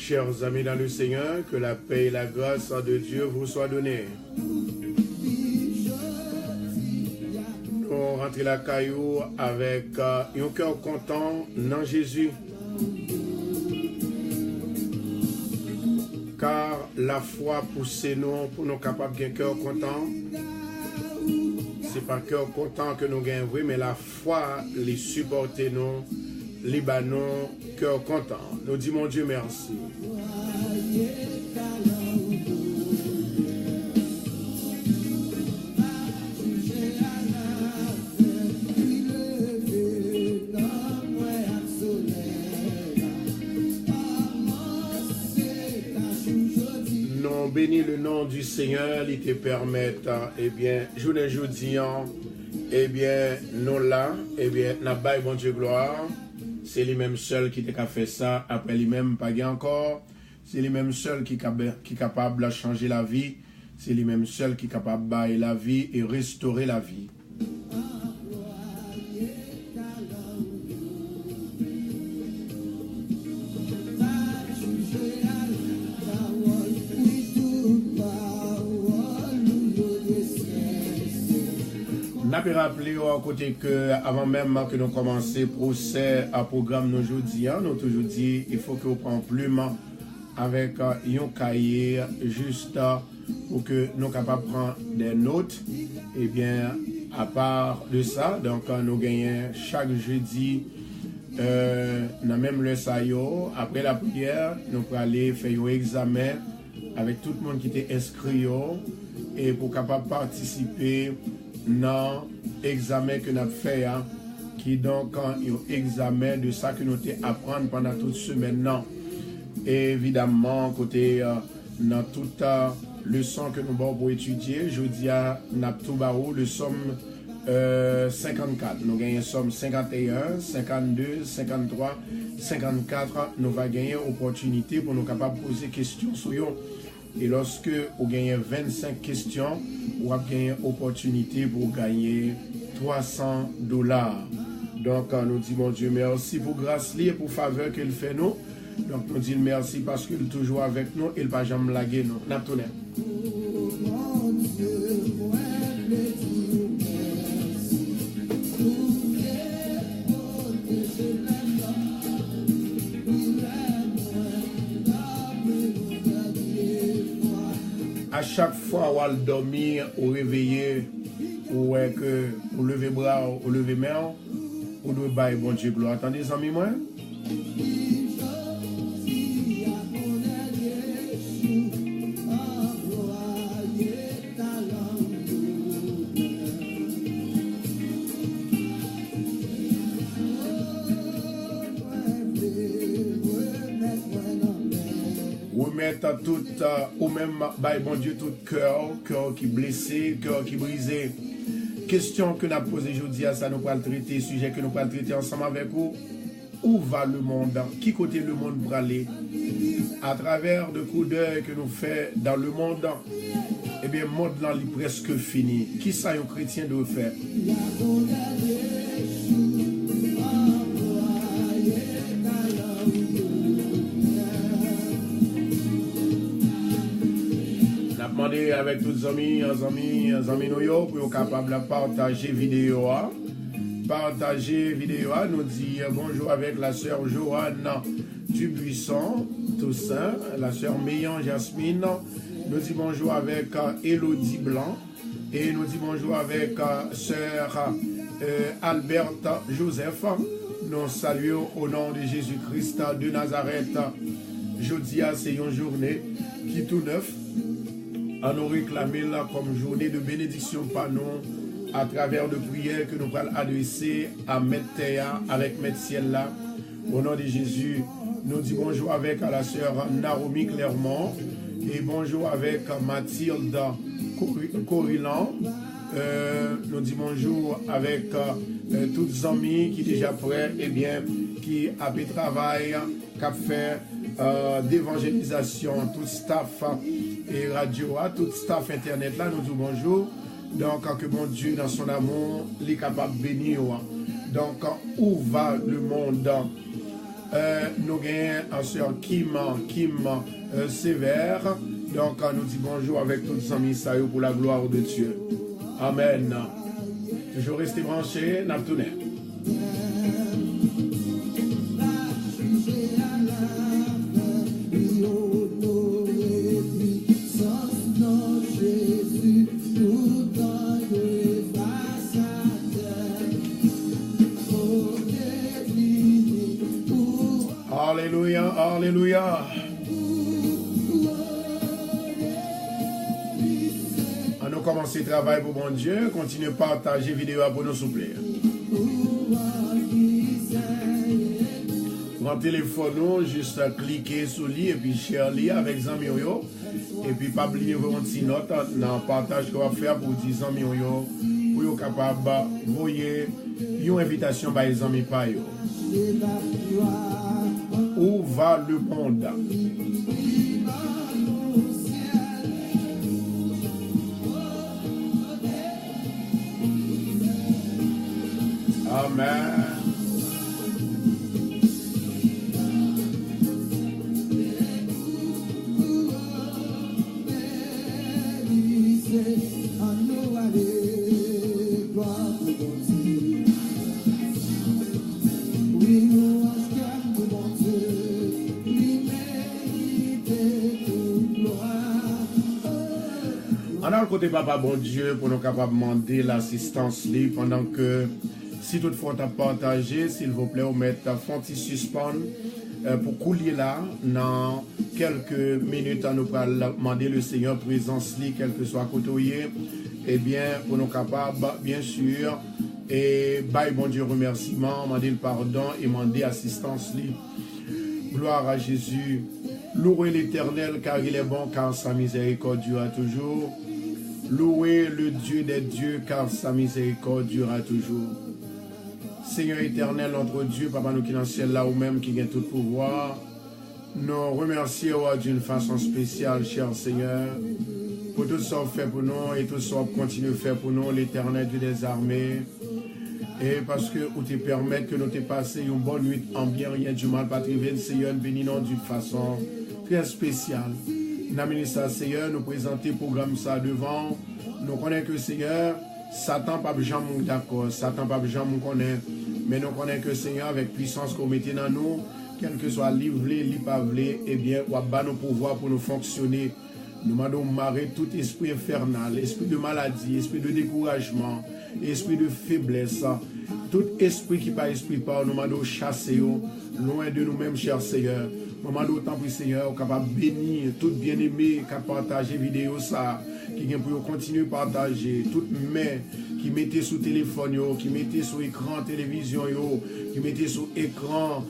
Chers amis dans le Seigneur, que la paix et la grâce de Dieu vous soient données. Nous rentrons la caillou avec un cœur content dans Jésus. Car la foi pousse nous pour nous capables d'un cœur content. C'est pas cœur content que nous gagnons, oui, mais la foi les supporte nous, les nous cœur content. Nous disons mon Dieu merci. Nous bénis le nom du Seigneur, il te permette, eh bien, journée jeudi, eh bien, nous là, eh bien, n'a pas bon Dieu gloire. C'est lui-même seul qui t'a fait ça, après lui-même pas encore. C'est lui-même seul qui est capable de changer la vie. C'est lui-même seul qui est capable de bailler la vie et restaurer la vie. N'a pas rappelé à côté que avant même que nous commencions procès à programme nous aujourd'hui, nous toujours dit il faut que vous preniez plume avec un cahier juste pour que nous soyons capables de prendre des notes. Et bien à part de ça, donc nous gagnons chaque jeudi dans même le saillot après la prière, nous pouvons aller faire un examen avec tout le monde qui était inscrit et pour capable participer dans l'examen que nous avons fait, qui est donc un examen de ça que nous avons appris pendant toute semaine. Et évidemment, côté dans toute leçon que nous avons pour étudier, je dis à Naptoubaou, le somme 54. Nous gagnons somme 51, 52, 53, 54. Nous allons gagner opportunité pour nous capables de poser des questions sur eux. Et lorsque vous gagnez 25 questions, vous avez gagné opportunité pour gagner $300. Donc, nous disons, mon Dieu, merci pour grâce et pour faveur qu'il fait nous. Donc, nous disons merci parce qu'il est toujours avec nous et il ne va jamais laguer nous. Naptoune. À chaque fois où elle dormir, ou réveiller, ou que ou lever bras, ou lever main, ou doit bailler bon Dieu gloire. Attendez, amis moi. Mettre tout, ou même, bon Dieu, tout cœur qui est blessé, cœur qui est brisé. Question que nous avons posée aujourd'hui, ça nous allons traiter, sujet que nous allons traiter ensemble avec vous. Où va le monde? Qui côté le monde pour aller? À travers le coup d'œil que nous faisons dans le monde, eh bien, le monde là, il est presque fini. Qui ça, un chrétien doit faire? Avec tous les amis nous pour être capable de partager vidéo. Partager vidéo, nous dit bonjour avec la sœur Joanne Dubuisson, Toussaint, la sœur Meillan Jasmine. Nous dit bonjour avec Elodie Blanc. Et nous dit bonjour avec sœur Alberta Joseph. Nous saluons au nom de Jésus-Christ de Nazareth. Jeudi, c'est une journée qui est tout neuf. À nous réclamer là comme journée de bénédiction par nous à travers de prières que nous allons adresser à Maître Théa avec Maître Ciel là. Au nom de Jésus, nous disons bonjour avec la sœur Naomi Clermont et bonjour avec Mathilde Corilan. Nous disons bonjour avec tous les amis qui sont déjà prêts et bien qui a fait travail, qui a fait d'évangélisation, tout staff et radio, tout staff internet là, nous disons bonjour. Donc, que mon Dieu, dans son amour, il est capable de bénir. Donc, où va le monde? nous avons sœur Kim Sévère. Donc, nous dit bonjour avec tous les amis pour la gloire de Dieu. Amen. Toujours rester branché, n'a tourné. Alléluia, alléluia. On a commencé le travail pour bon Dieu. Continuez à partager la vidéo pour nous souffler. Prends téléphone, juste cliquer sur lui et puis share lui avec Zami Yo. Et puis pas oublier votre petite note dans le partage qu'on va faire pour 10 Zami Yo. Pour être capable d'envoyer une invitation par les amis par yo. Où va le monde? Amen. On a le côté papa bon Dieu pour nous capables de demander l'assistance libre pendant que si toutefois tu as partagé, s'il vous plaît, on met ta fonti suspend pour couler là dans quelques minutes à nous demander le Seigneur présence libre, quel que soit côté, et bien pour nous capables, bien sûr, et bye bon Dieu remerciement, demander le pardon et demander assistance libre. Gloire à Jésus. Louez l'Éternel car il est bon, car sa miséricorde durera toujours. Louez le Dieu des dieux car sa miséricorde durera toujours. Seigneur éternel, notre Dieu, Papa nous qui dans le ciel là ou même qui gagne tout pouvoir, nous remercions d'une façon spéciale, cher Seigneur, pour tout ce qu'on fait pour nous et tout ce qu'on continue de faire pour nous, l'Éternel Dieu des armées. Et parce que vous te permettez que nous te passions une bonne nuit en bien, rien du mal, pas trivé, Seigneur, bénis-nous d'une façon très spéciale. Nous ministre Seigneur, nous présenter le programme ça devant. Nous connaissons que Seigneur, Satan pas jamais d'accord, Satan pas jamais connaît, mais nous connaissons que Seigneur, avec puissance qu'on mettez dans nous, quel que soit livré, lipavelé, eh bien, ou à nos pouvoirs pour nous fonctionner. Nous demandons marrer tout esprit infernal, esprit de maladie, esprit de découragement, esprit de faiblesse, tout esprit qui pas esprit par nous demandons chasser loin de nous-mêmes, cher Seigneur. Nous demandons autant pour Seigneur, capable de bénir tout bien-aimé qui a partagé vidéo ça, qui vient pour continuer à partager, toute main qui mettait sous téléphone, qui mettait sur écran télévision, qui mettait sur écran,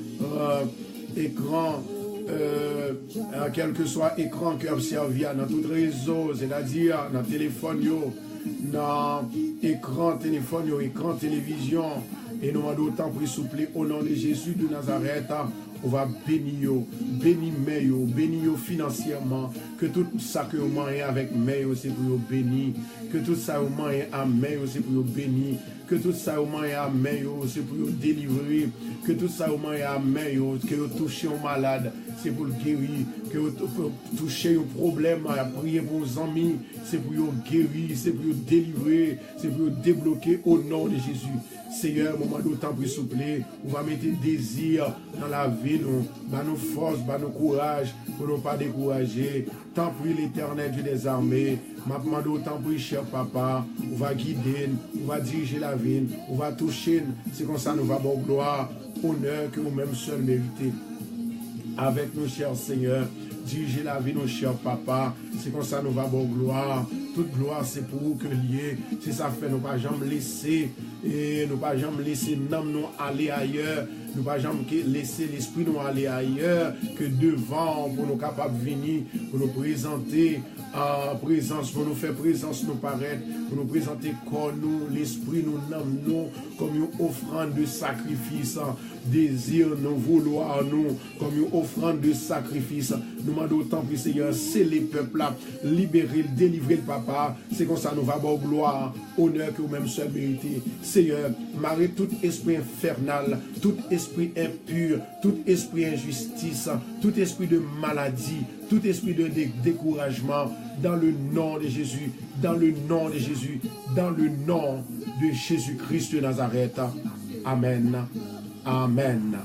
quel que soit écran qui observe dans tout réseau, c'est-à-dire dans téléphone, dans écran téléphone, écran télévision, et nous demandons autant pour souffler au nom de Jésus de Nazareth. On va bénir, bénir financièrement, que tout ça que vous mangez avec main, c'est pour vous bénir, que tout ça vous mangez à main, c'est pour vous bénir, que tout ça vous mangez à main, c'est pour vous délivrer, que tout ça vous mangez à main, que vous touchez un malade, c'est pour le guérir, que vous touchez un problème, à prier pour vos amis, c'est pour vous guérir, c'est pour vous délivrer, c'est pour vous débloquer au nom de Jésus. Seigneur, moment d'autant plus souple, on va mettre désir dans la vie, nous force, nous courage, pour ne pas décourager. Tant pis l'Éternel Dieu des armées, ma demande autant pour cher papa, on va guider, on va diriger la vie, on va toucher, c'est comme ça nous va avoir gloire, honneur que vous-même seul méritez. Avec nous, cher Seigneur, diriger la vie, nos chers papa, c'est comme ça nous va avoir gloire. Toute gloire, c'est pour vous que lié. C'est ça fait, nous pas jamais laisser, et nous pas jamais laisser nous aller ailleurs. Nous pas jamais laisser l'esprit nous aller ailleurs que devant pour nous capables de venir, pour nous présenter en présence, pour nous faire présence, nous paraître, pour nous présenter corps nous, l'esprit nous, comme une offrande de sacrifice, désir nous, vouloir nous, comme une offrande de sacrifice. Nous demandons autant pour Seigneur, c'est les peuples là, libérer, délivrer le papa, c'est comme ça nous va avoir gloire, honneur que vous-même seul méritez. Seigneur, marrer tout esprit infernal, tout esprit esprit impur, tout esprit injustice, tout esprit de maladie, tout esprit de découragement, dans le nom de Jésus, dans le nom de Jésus, dans le nom de Jésus-Christ de Nazareth. Amen. Amen.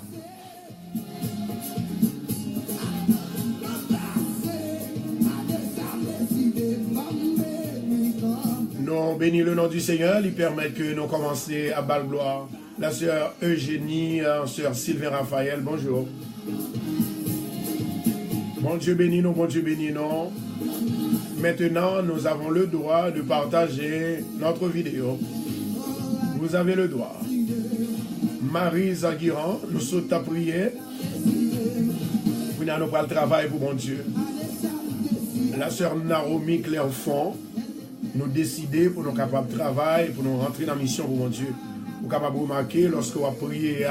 Nous bénissons le nom du Seigneur, il permet que nous commencions à bal gloire. La sœur Eugénie, sœur Sylvain Raphaël, bonjour. Bon Dieu bénis nous, bon Dieu bénis nous. Maintenant, nous avons le droit de partager notre vidéo. Vous avez le droit. Marie Zaguiran, nous sommes à prier. Nous n'avons pas le travail pour mon Dieu. La sœur Naomi Clairfond, nous décider pour nous capables de travailler, pour nous rentrer dans la mission pour mon Dieu. Vous êtes capable de remarquer, lorsque vous priez,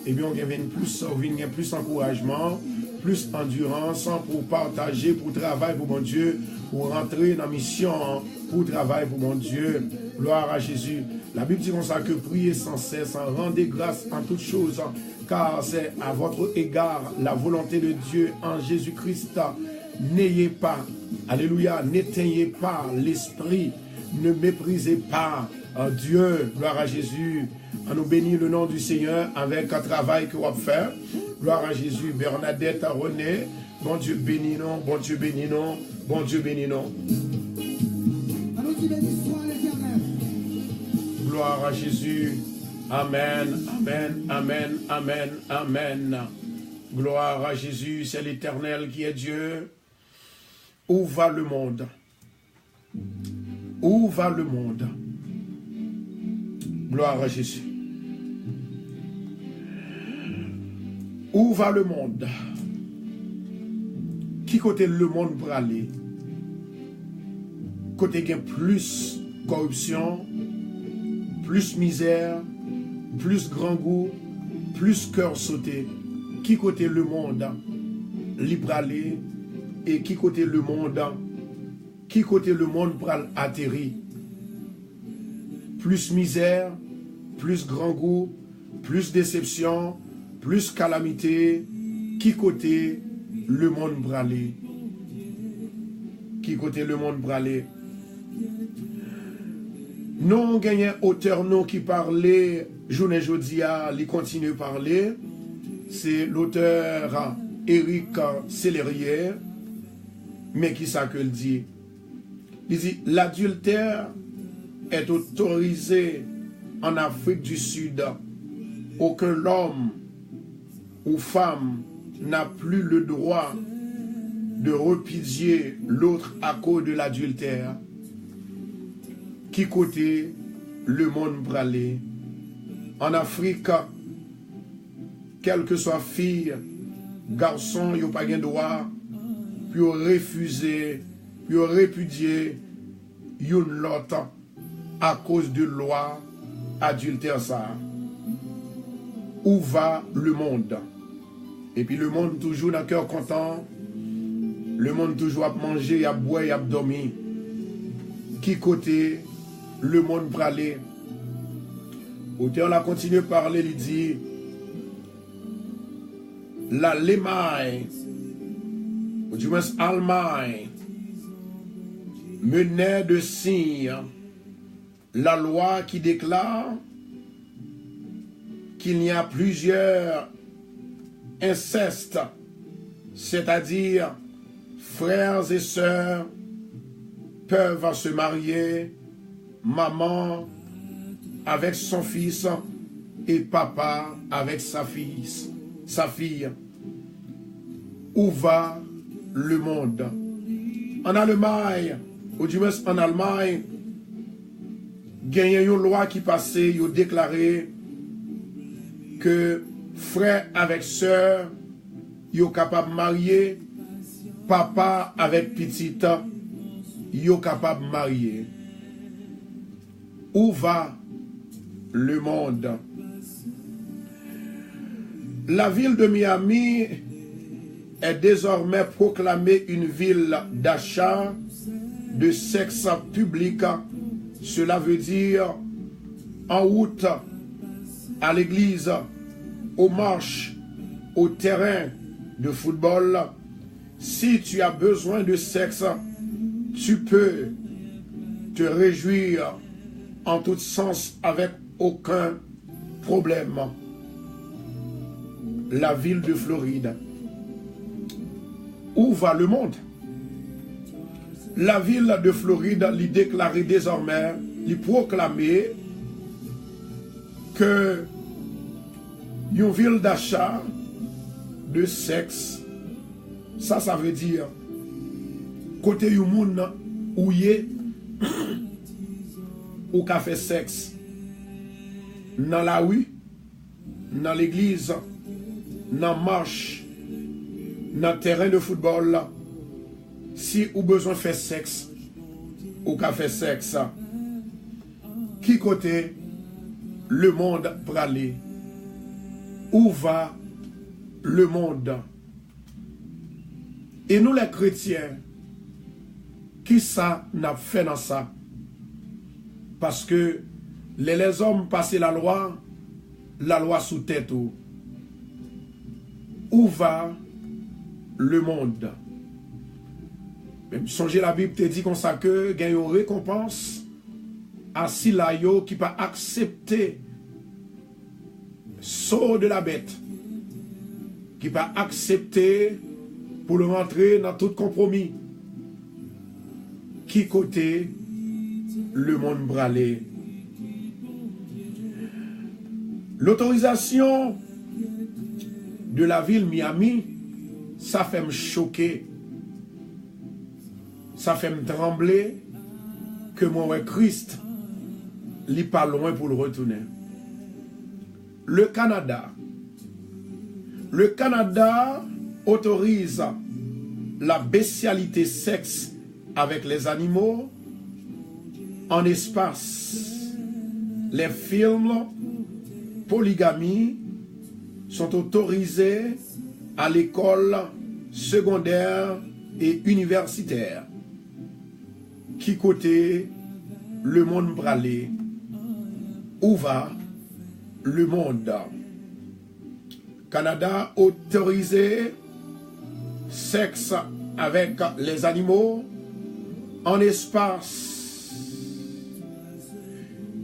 eh bien, on gagne plus encouragement, plus endurance pour partager, pour travailler pour mon Dieu, pour rentrer dans la mission, pour travailler pour mon Dieu. Gloire à Jésus. La Bible dit comme ça que priez sans cesse, rendez grâce en toutes choses, car c'est à votre égard la volonté de Dieu en Jésus-Christ. N'ayez pas, alléluia, n'éteignez pas l'esprit, ne méprisez pas Dieu, gloire à Jésus. On nous bénit le nom du Seigneur avec un travail que vous allez faire. Gloire à Jésus. Bernadette, René, bon Dieu bénis nous, bon Dieu bénis nous, bon Dieu bénis nous. Gloire à Jésus. Amen, amen, amen, amen, amen. Gloire à Jésus, c'est l'Éternel qui est Dieu. Où va le monde? Où va le monde? Gloire à Jésus. Où va le monde? Qui côté le monde pour aller? Côté il y a plus corruption, plus misère, plus grand goût, plus cœur sauté. Qui côté le monde libre aller et qui côté le monde pour atterrir? Plus misère, plus grand goût, plus déception, plus calamité. Qui côté le monde pour aller? Qui côté le monde pour aller? Nous avons gagné un auteur nous qui parlait journée jodia, il continue à parler. C'est l'auteur Éric Sellerier, mais qui ça que le dit? Il dit l'adultère est autorisé en Afrique du Sud. Aucun homme ou femme n'a plus le droit de repudier l'autre à cause de l'adultère. Qui côté le monde bralé? En Afrique, quelle que soit fille, garçon, il n'y a pas de droit, puis refuser, puis répudier une l'autre à cause de loi adultère ça. Où va le monde? Et puis le monde toujours dans le cœur content, le monde toujours à manger, à boire, à dormir. Qui côté le monde bralé? Auteur a continué à parler, il dit l'Allemagne, ou du moins Allemagne, menait de signe la loi qui déclare qu'il y a plusieurs incestes, c'est-à-dire frères et sœurs peuvent se marier, maman avec son fils et papa avec sa fille. Où va le monde? En Allemagne, ou du moins en Allemagne, il y a une loi qui passait, il a déclaré que frère avec sœur, ils sont capables de marier, papa avec petite, ils sont capables de marier. Où va le monde? La ville de Miami est désormais proclamée une ville d'achat de sexe public. Cela veut dire en route à l'église, aux marches, au terrain de football, si tu as besoin de sexe, tu peux te réjouir en tout sens avec aucun problème. La ville de Floride. Où va le monde? La ville de Floride lui déclarait désormais, lui proclamait que une ville d'achat de sexe, ça veut dire côté du monde où y est ou qu'a fait sexe dans la rue, dans l'église, dans marche, dans terrain de football, si ou besoin faire sexe ou qu'a fait sexe, qui côté le monde pour aller? Où va le monde? Et nous les chrétiens, qui ça n'a fait dans ça? Parce que les hommes passaient la loi sous tête. Où va le monde? Même songez la Bible te dit comme ça que il y a une récompense à Silayo qui pas accepter saut de la bête, qui pas accepter pour le rentrer dans tout compromis. Qui côté le monde bralé? L'autorisation de la ville Miami, ça fait me choquer, ça fait me trembler que moi Christ n'est pas loin pour le retourner. Le Canada autorise la bestialité sexe avec les animaux en espace. Les films polygamie sont autorisés à l'école secondaire et universitaire. Qui côté le monde bralé? Où va le monde? Canada autorisé sexe avec les animaux en espace.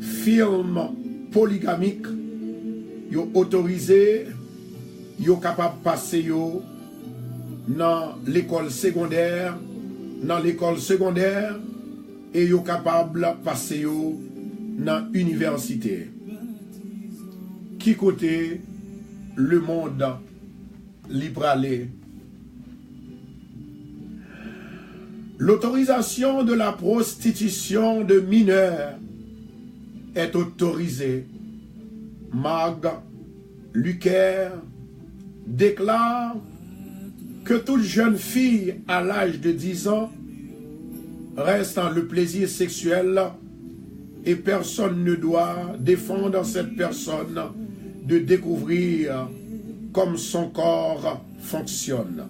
Film polygamique yo autorisé, yo capable passer yo dans l'école secondaire, et yo capable passer yo dans l'université. Qui côté le monde libre aller? L'autorisation de la prostitution de mineurs est autorisée. Mag Lucaire déclare que toute jeune fille à l'âge de 10 ans reste dans le plaisir sexuel et personne ne doit défendre cette personne de découvrir comme son corps fonctionne.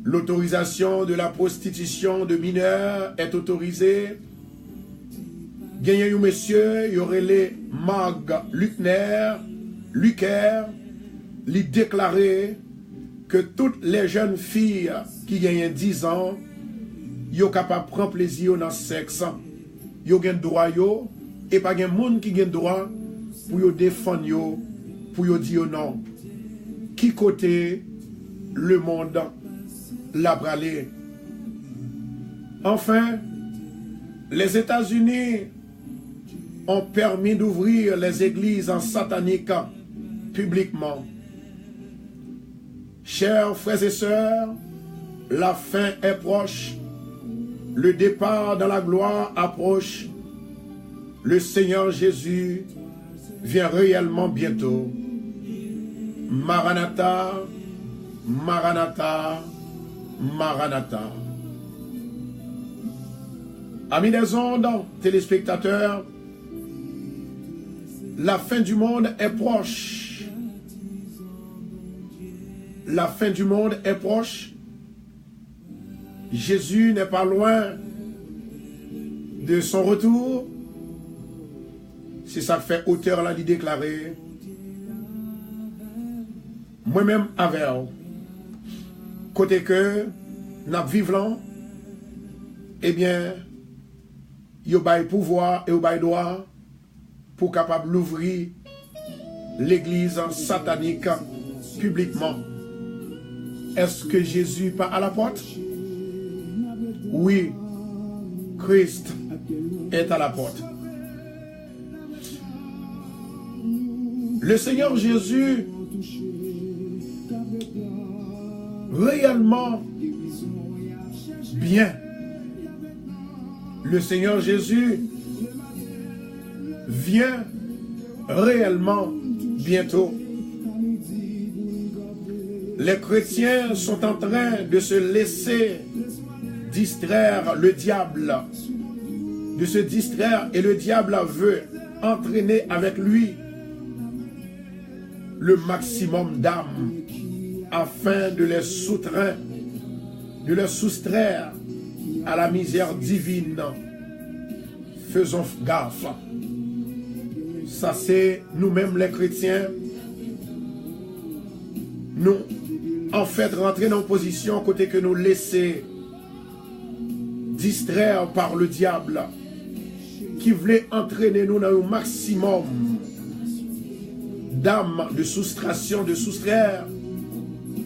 L'autorisation de la prostitution de mineurs est autorisée. Gagnez un monsieur, il y aurait les Mag Lucaire, lui déclarer que toutes les jeunes filles qui gagnent 10 ans, ils sont capables de prendre plaisir dans le sexe. Ils ont droit, et pas de monde qui a droit pour défendre, pour dire non. Qui côté le monde l'a bralé? Enfin, les États-Unis ont permis d'ouvrir les églises en satanique publiquement. Chers frères et sœurs, la fin est proche. Le départ dans la gloire approche. Le Seigneur Jésus vient réellement bientôt. Maranatha, Maranatha, Maranatha. Amis des ondes, téléspectateurs, la fin du monde est proche. La fin du monde est proche. Jésus n'est pas loin de son retour. C'est ça que fait auteur l'a dit déclaré. moi-même avec vous. Côté que nous vivons, eh bien, il y a pouvoir et il y a droit pour capable d'ouvrir l'église satanique publiquement. Est-ce que Jésus pas à la porte? Oui, Christ est à la porte. Le Seigneur Jésus réellement bien. Le Seigneur Jésus vient réellement bientôt. Les chrétiens sont en train de se laisser distraire le diable, de se distraire, et le diable veut entraîner avec lui le maximum d'âmes afin de les soustraire, à la misère divine. Faisons gaffe. Ça c'est nous-mêmes les chrétiens. Nous, en fait, rentrer dans une position côté que nous laisser distraire par le diable qui voulait entraîner nous dans un maximum d'âmes de soustraction, de soustraire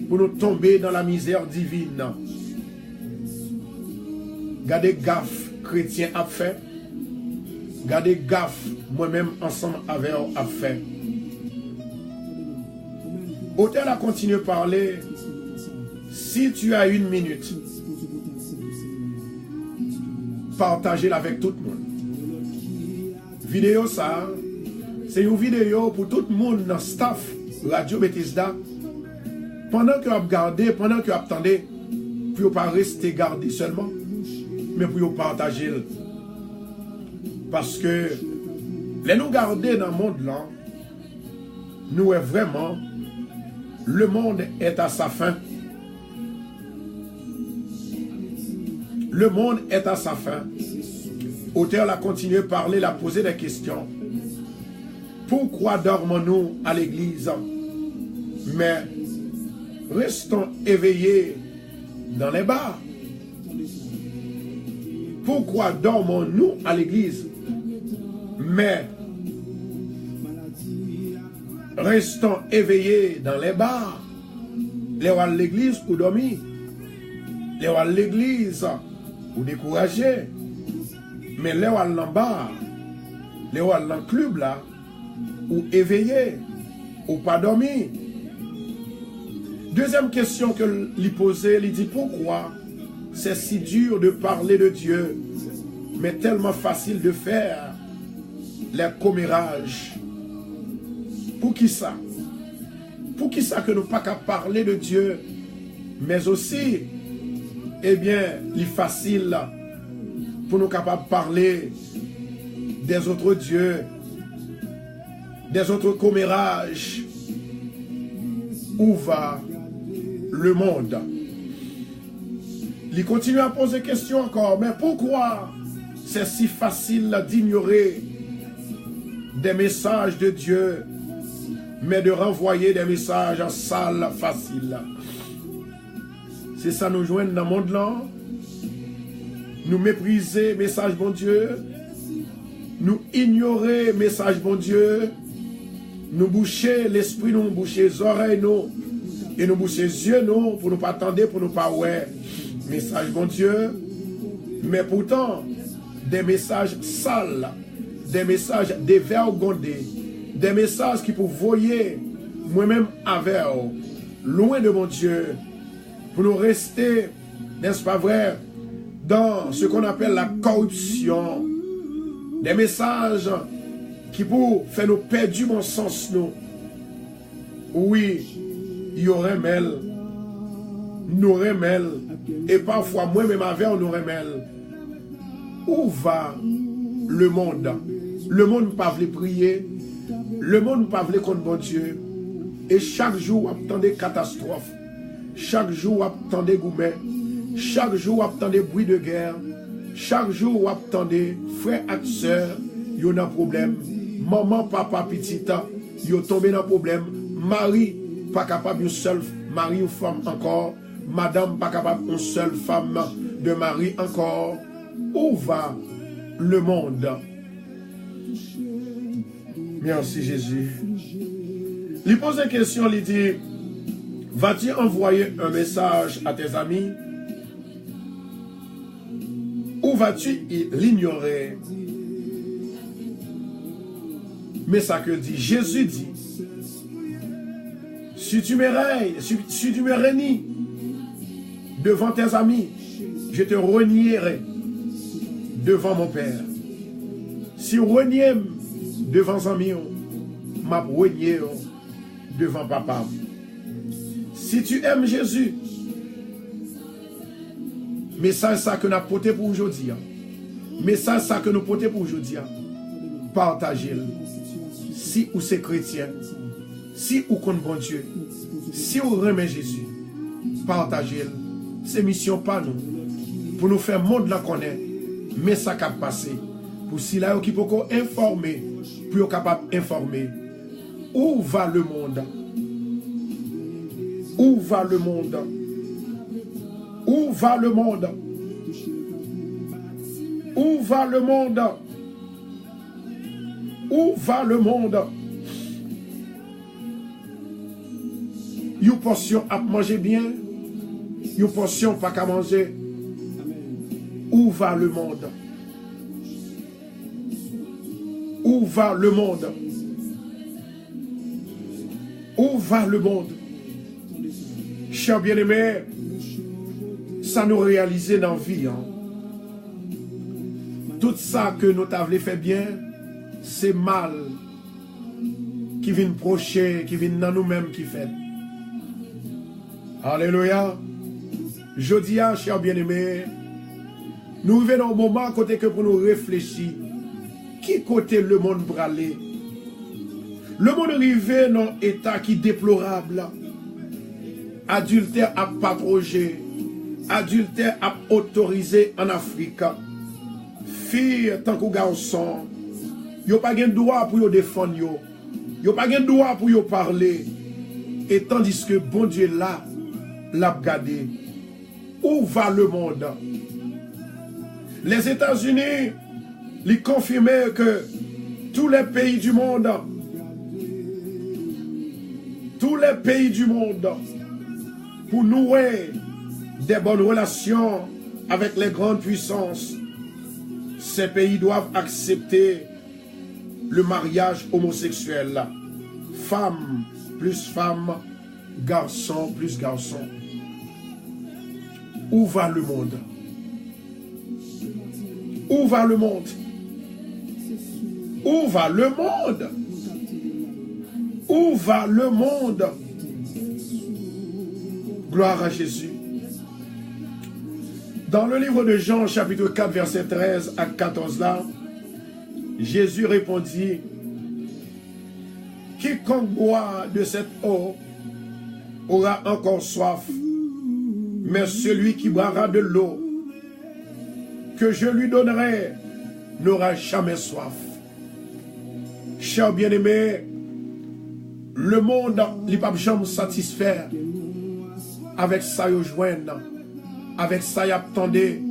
pour nous tomber dans la misère divine. Gardez gaffe, chrétien a fait. Gardez gaffe, moi-même ensemble avec eux a fait. Auteur a continué à parler. Si tu as 1 minute, partagez-la avec tout le monde. Vidéo ça, c'est une vidéo pour tout le monde dans le staff Radio Bethesda. Pendant que vous regardez, pendant que vous attendez, pour ne pas rester gardé seulement, mais pour vous partager. Parce que les nous garder dans le monde là, nous est vraiment, le monde est à sa fin. Le monde est à sa fin. Auteur a continué à parler, a posé des questions. Pourquoi dormons-nous à l'église? Mais restons éveillés dans les bars. Pourquoi dormons-nous à l'église? Mais restons éveillés dans les bars. Les à l'église pour dormir. Les à l'église pour décourager. Mais les à l'en-bar, les à l'en-club là, ou éveillés, ou pas dormir. Deuxième question que lui posait, il dit pourquoi c'est si dur de parler de Dieu, mais tellement facile de faire les commérages. Pour qui ça? Pour qui ça que nous pas qu'à parler de Dieu, mais aussi, eh bien, il est facile pour nous capables de parler des autres dieux, des autres commérages. Où va le monde? Il continue à poser question encore, mais pourquoi c'est si facile d'ignorer des messages de Dieu, mais de renvoyer des messages sales, faciles? C'est ça nous joindre dans le monde là. Nous mépriser message bon Dieu, nous ignorer message bon Dieu, nous boucher l'esprit, nous boucher les oreilles, nous, et nous boucher les yeux, nous, pour ne pas attendre, pour ne pas ouais, message bon Dieu, mais pourtant, des messages sales, des messages dévergondés, des messages qui pour voyer moi-même avec loin de mon Dieu, pour nous rester, n'est-ce pas vrai, dans ce qu'on appelle la corruption, des messages qui pour faire nous perdre du bon sens, nous. Oui, il y aurait mêle, nous remèle, et parfois moi-même avec nous remèle. Où va le monde? Le monde ne pas veut prier, le monde ne pas veut contre bon Dieu, et chaque jour on attend des catastrophes, chaque jour on attend des gourmets, chaque jour on attend des bruits de guerre, chaque jour on attend des frères et sœurs, il y a un problème, maman, papa, petite, ils sont tombés dans un problème, mari, pas capable une seule mari ou femme encore. Madame pas capable une seule femme de mari encore. Où va le monde? Merci Jésus. Il pose une question, il dit, vas-tu envoyer un message à tes amis? Ou vas-tu l'ignorer? Mais ça que dit, Jésus dit, si tu me réunis devant tes amis, je te renierai devant mon Père. Si renier devant amis, m'a renier devant papa. Si tu aimes Jésus, message ça que nous avons porté pour aujourd'hui. Message ça que nous portons pour aujourd'hui. Partagez-le. Si vous êtes chrétien, si vous connaissez bon Dieu, si vous aimez Jésus, partagez-le. C'est mission pas nous. Pour nous faire monde la connaître, mais ça qui a passé. Pour si là qui peut informer, pour capable d'informer. Où va le monde? Où va le monde? Où va le monde? Où va le monde? Où va le monde? Une portion à manger bien, une portion pas qu'à manger. Où va le monde? Où va le monde? Où va le monde? Chers bien-aimés, ça nous réalise dans la vie. Hein? Tout ça que nous avons fait bien, c'est mal qui vient procher, qui vient dans nous-mêmes qui fait. Alléluia. Je dis à chers bien-aimés, nous venons au moment côté que pour nous réfléchir, qui côté le monde bralé? Le monde arrivé dans un état qui est déplorable. Adultère à patroger, adultère à autoriser en Afrique. Filles tant que garçons, ils n'ont pas de droit pour les défendre, ils n'ont pas de droit pour les parler. Et tandis que bon Dieu là, l'a gardé. Où va le monde? Les États-Unis, ils confirmaient que tous les pays du monde, pour nouer des bonnes relations avec les grandes puissances, ces pays doivent accepter le mariage homosexuel. Femme plus femme, garçon plus garçon. Où va le monde? Où va le monde? Où va le monde? Où va le monde? Gloire à Jésus. Dans le livre de Jean, chapitre 4, verset 13 à 14, là, Jésus répondit, quiconque boit de cette eau aura encore soif, mais celui qui boira de l'eau que je lui donnerai n'aura jamais soif. Chers bien-aimés, le monde n'est pas jamais satisfait avec ça yo joindre, avec ça y attendez,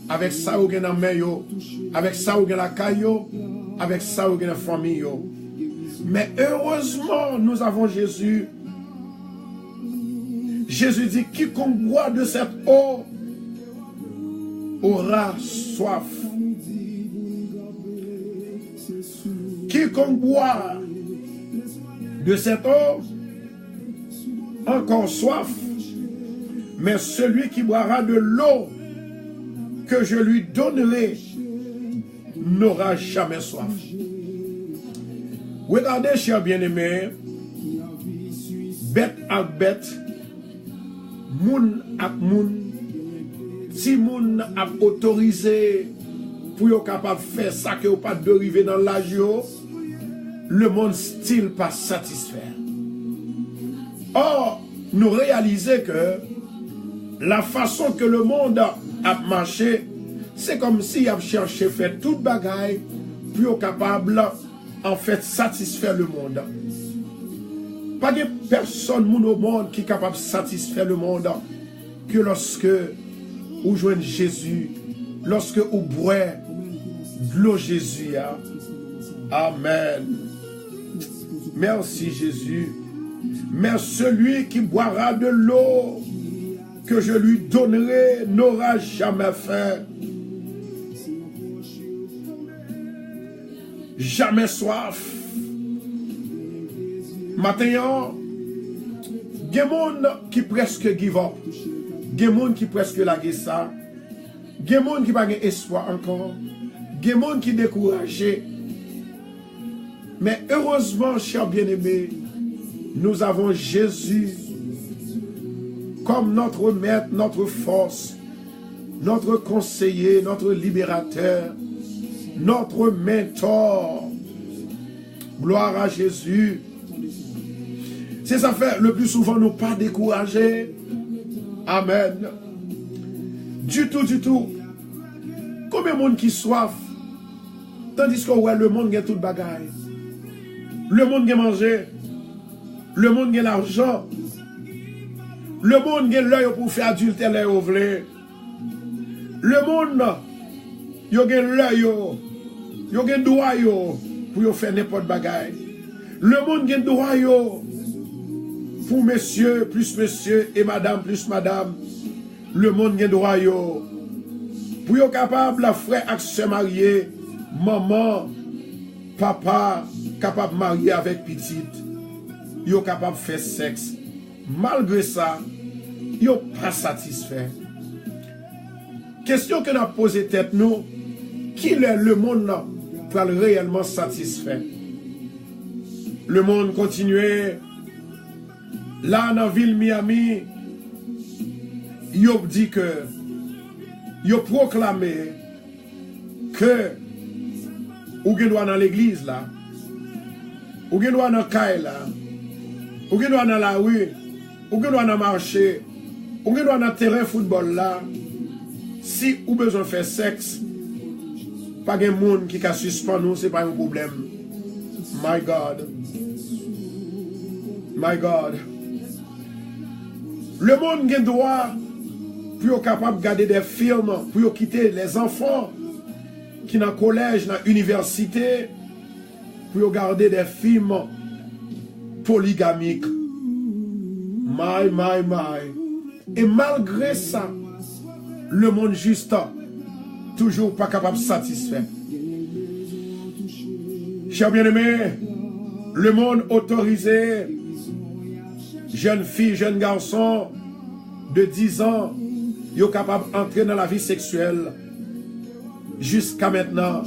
avec ça ou gen en main yo, avec ça ou gen la caillou, avec ça ou gen la famille yo. Mais heureusement, nous avons Jésus. Jésus dit, quiconque boit de cette eau aura soif. Quiconque boit de cette eau, encore soif, mais celui qui boira de l'eau que je lui donnerai n'aura jamais soif. Regardez, chers bien-aimés, bête à bête, moun ak moun, si moun a autorisé pour être capable de faire ça que vous pas d'arriver dans l'âge, le monde style pas satisfait. Or, nous réalisons que la façon que le monde a marché, c'est comme s'il a cherché faire toute bagaille pour être capable en fait satisfaire le monde. Pas de personne au monde qui est capable de satisfaire le monde que lorsque vous joignez Jésus, lorsque vous boivez de l'eau Jésus. Amen. Merci Jésus. Mais celui qui boira de l'eau que je lui donnerai n'aura jamais faim. Jamais soif. Maintenant, il y a des gens qui presque give up. Il y a des gens qui presque lâchent ça. Il y a des gens qui n'ont pas d'espoir encore. Il y a des gens qui sont découragés. Mais heureusement, chers bien-aimés, nous avons Jésus comme notre maître, notre force, notre conseiller, notre libérateur, notre mentor. Gloire à Jésus. C'est ça fait le plus souvent nous pas décourager. Amen. Du tout, du tout. Combien de monde qui soif, tandis que ouais, le monde a tout bagaille. Le monde a mangé. Le monde a l'argent. Le monde a l'œil pour faire adultère les ovlés. Le monde a l'œil, il a droit pour faire n'importe bagaille. Le monde a droit pour monsieur plus monsieur et madame plus madame. Le monde a droit pour être capable de frère avec se marier, maman, papa, capable de marier avec petite. Yo capable de faire sexe. Malgré ça, yo pas satisfait. Question que nous avons posée tête nous, qui est le monde pour être réellement satisfait? Le monde continue. Là dans la ville Miami, yo dit que yo proclamé que ou gen doit dans l'église là, ou gen doit dans caille là, ou gen doit dans la rue, ou gen doit dans marché, ou gen doit dans terrain football là. Si ou besoin faire sexe, pas de monde qui a suspendre nous, c'est pas un problème. My God. My God. Le monde a droit pour être capable de garder des films, pour quitter les enfants qui sont dans le collège, dans l'université, pour garder des films polygamiques. My. Et malgré ça, le monde juste toujours pas capable de satisfaire. Chers bien-aimés, le monde autorisé, jeunes filles, jeunes garçons de 10 ans, sont capables d'entrer dans la vie sexuelle. Jusqu'à maintenant,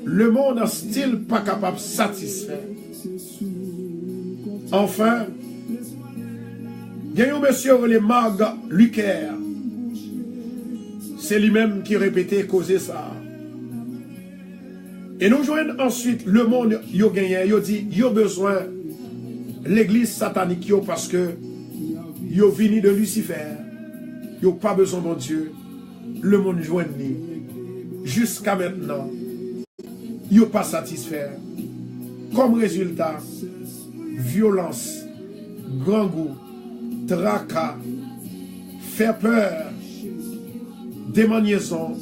le monde n'est still pas capable de satisfaire. Enfin, il y a un monsieur, le Marc Lucaire. C'est lui-même qui répétait, causait ça. Et nous joignons ensuite le monde, il a gagné, il a dit, il a besoin l'église satanique parce que il venu de Lucifer. Il n'a pas besoin de Dieu. Le monde joint jusqu'à maintenant. Il n'a pas satisfait. Comme résultat, violence, grand goût, tracas, faire peur, démaniaison,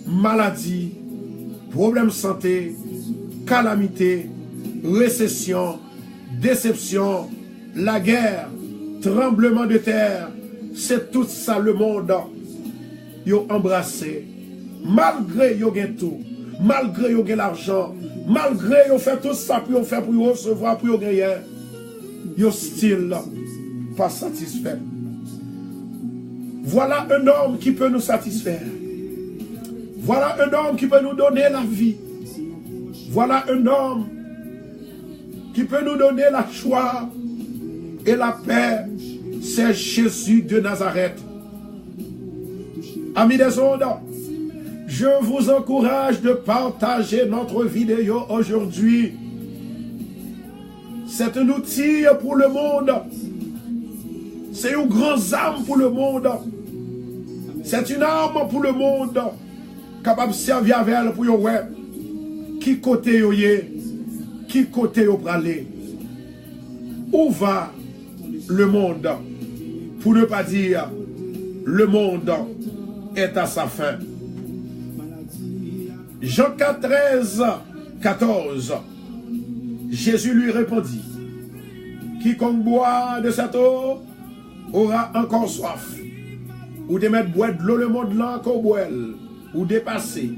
maladie, problème de santé, calamité, récession, déception, la guerre, tremblement de terre, c'est tout ça le monde yo embrassé. Malgré yo gen tout, malgré yo gen l'argent, malgré yo fait tout ça pour faire pour recevoir pour yo gagner, yo still pas satisfait. Voilà un homme qui peut nous satisfaire. Voilà un homme qui peut nous donner la vie. Voilà un homme qui peut nous donner la joie et la paix. C'est Jésus de Nazareth. Amis des ondes, je vous encourage de partager notre vidéo aujourd'hui. C'est un outil pour le monde. C'est une grande arme pour le monde. C'est une arme pour le monde. Capable de servir avec elle pour yon web. Qui côté yo yé, qui côté yo pralé. Ou Où va le monde? Pour ne pas dire, le monde est à sa fin. Jean 13, 14. Jésus lui répondit, quiconque boit de cette eau aura encore soif. Ou de mettre boire de l'eau le monde là qu'on boit, ou dépasser.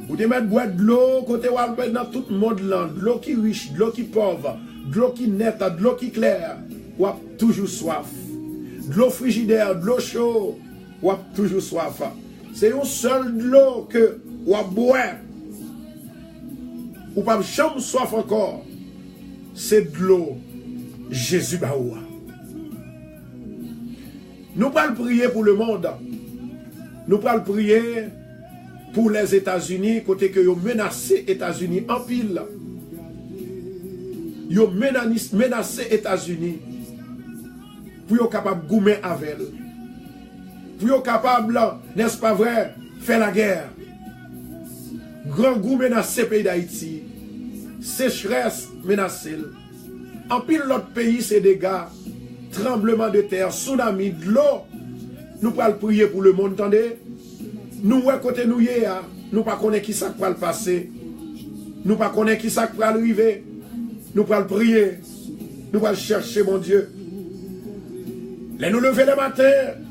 Ou de mettre boire de l'eau côté dans tout le monde là, de l'eau qui riche, de l'eau qui pauvre, de l'eau qui nette, de l'eau qui claire, ou a toujours soif. De l'eau frigidaire, de l'eau chaude, ou a toujours soif. C'est une seule de l'eau que ou a boire. Ou pas jamais soif encore. C'est de l'eau. Jésus baoua. Nous allons prier pour le monde. Nous allons prier pour les États-Unis, côté que vous menacez les États-Unis en pile. Vous menacez les États-Unis pour être capable de goumer avec elle. Pour être capable, n'est-ce pas vrai, faire la guerre. Grand goût menacé le pays d'Haïti. Sécheresse menacée. En pile l'autre pays, c'est dégâts. Tremblement de terre, tsunami, de l'eau. Nous allons prier pour le monde, attendez. Nous, côté nous, nous ne connaissons pas qui ça va le passer. Nous ne connaissons pas qui ça va arriver. Nous allons prier. Nous allons chercher, mon Dieu. Les nous lever le matin,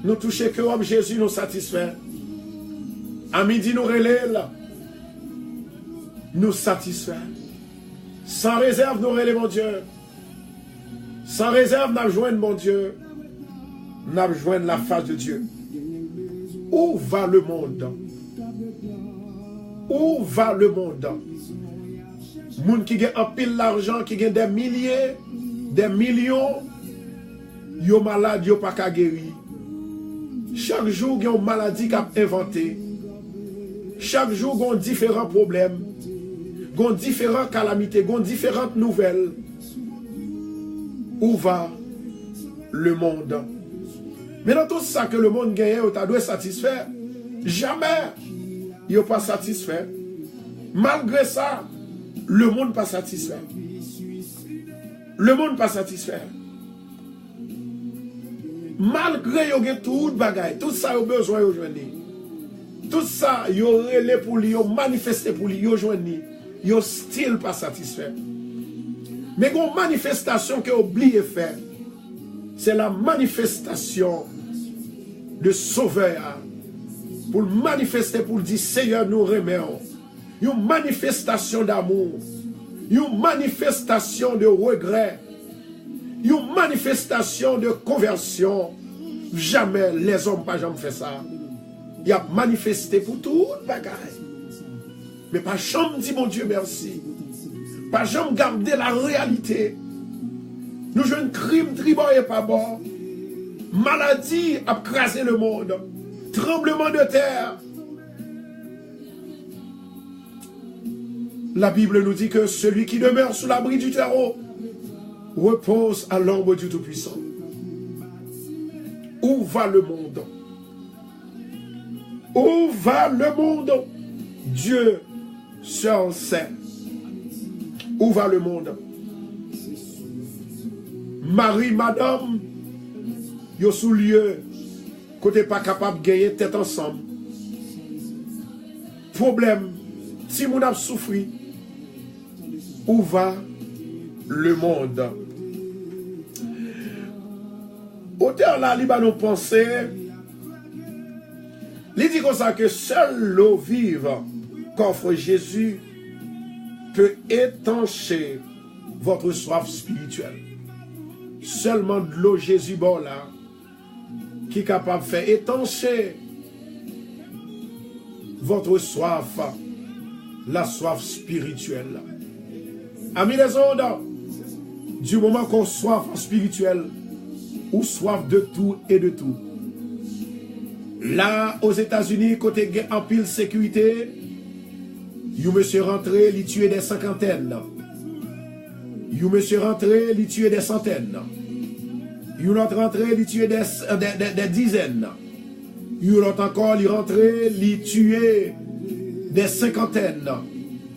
nous toucher que homme Jésus nous satisfait. À midi, nous relève. Nous satisfait. Sans réserve, nous relève, mon Dieu. Sans réserve, nous rejoignons, mon Dieu. Nous rejoignons la face de Dieu. Où va le monde? Où va le monde? Moun qui gagne un pile l'argent, qui gagne des milliers, des millions, yo malade, yo pas qu'à guérir. Chaque jour, il y a une maladie qui a inventé. Chaque jour, il y a différents problèmes. Il y a différentes calamités, il y a différentes nouvelles. Où va le monde? Mais dans tout ça que le monde gagne, tu dois satisfaire. Jamais, il n'est pas satisfait. Malgré ça, le monde pas satisfait. Le monde pas satisfait. Malgré qu'il y a tout bagaille, tout ça, il y a besoin aujourd'hui. Tout ça, il y a relais pour lui, il y a manifesté pour lui, aujourd'hui. Il n'y a still pas satisfait. Mais une manifestation que oublié faire, c'est la manifestation de Sauveur. Pour le manifester, pour dire Seigneur, nous remercions. Une manifestation d'amour, une manifestation de regret, une manifestation de conversion. Jamais les hommes pas jamais fait ça. Il a manifesté pour tout le bagage. Mais pas jamais dit mon Dieu merci. Pas jamais garder la réalité. Nous jeunes crimes tribord et pas bon. Maladie a crasé le monde. Tremblement de terre. La Bible nous dit que celui qui demeure sous l'abri du terreau repose à l'ombre du Tout-Puissant. Où va le monde? Où va le monde? Dieu seul sait. Où va le monde? Marie, madame, yo sous lieu, côté pas capable de gagner tête ensemble. Problème, si mon a souffert, où va le monde? Auteur là, il va nous penser, il dit comme ça que seule l'eau vive qu'offre Jésus peut étancher votre soif spirituelle. Seulement de l'eau Jésus bon là, qui est capable de faire étancher votre soif, la soif spirituelle. Amis les autres, du moment qu'on soif spirituelle, ou soif de tout et de tout. Là, aux États-Unis, côté en pile sécurité, you monsieur rentré, il tuait des cinquantaines. You monsieur rentré, il tuait des centaines. You l'autre rentré, il tuait des dizaines. You l'autre encore, il rentré, il tuait des cinquantaines,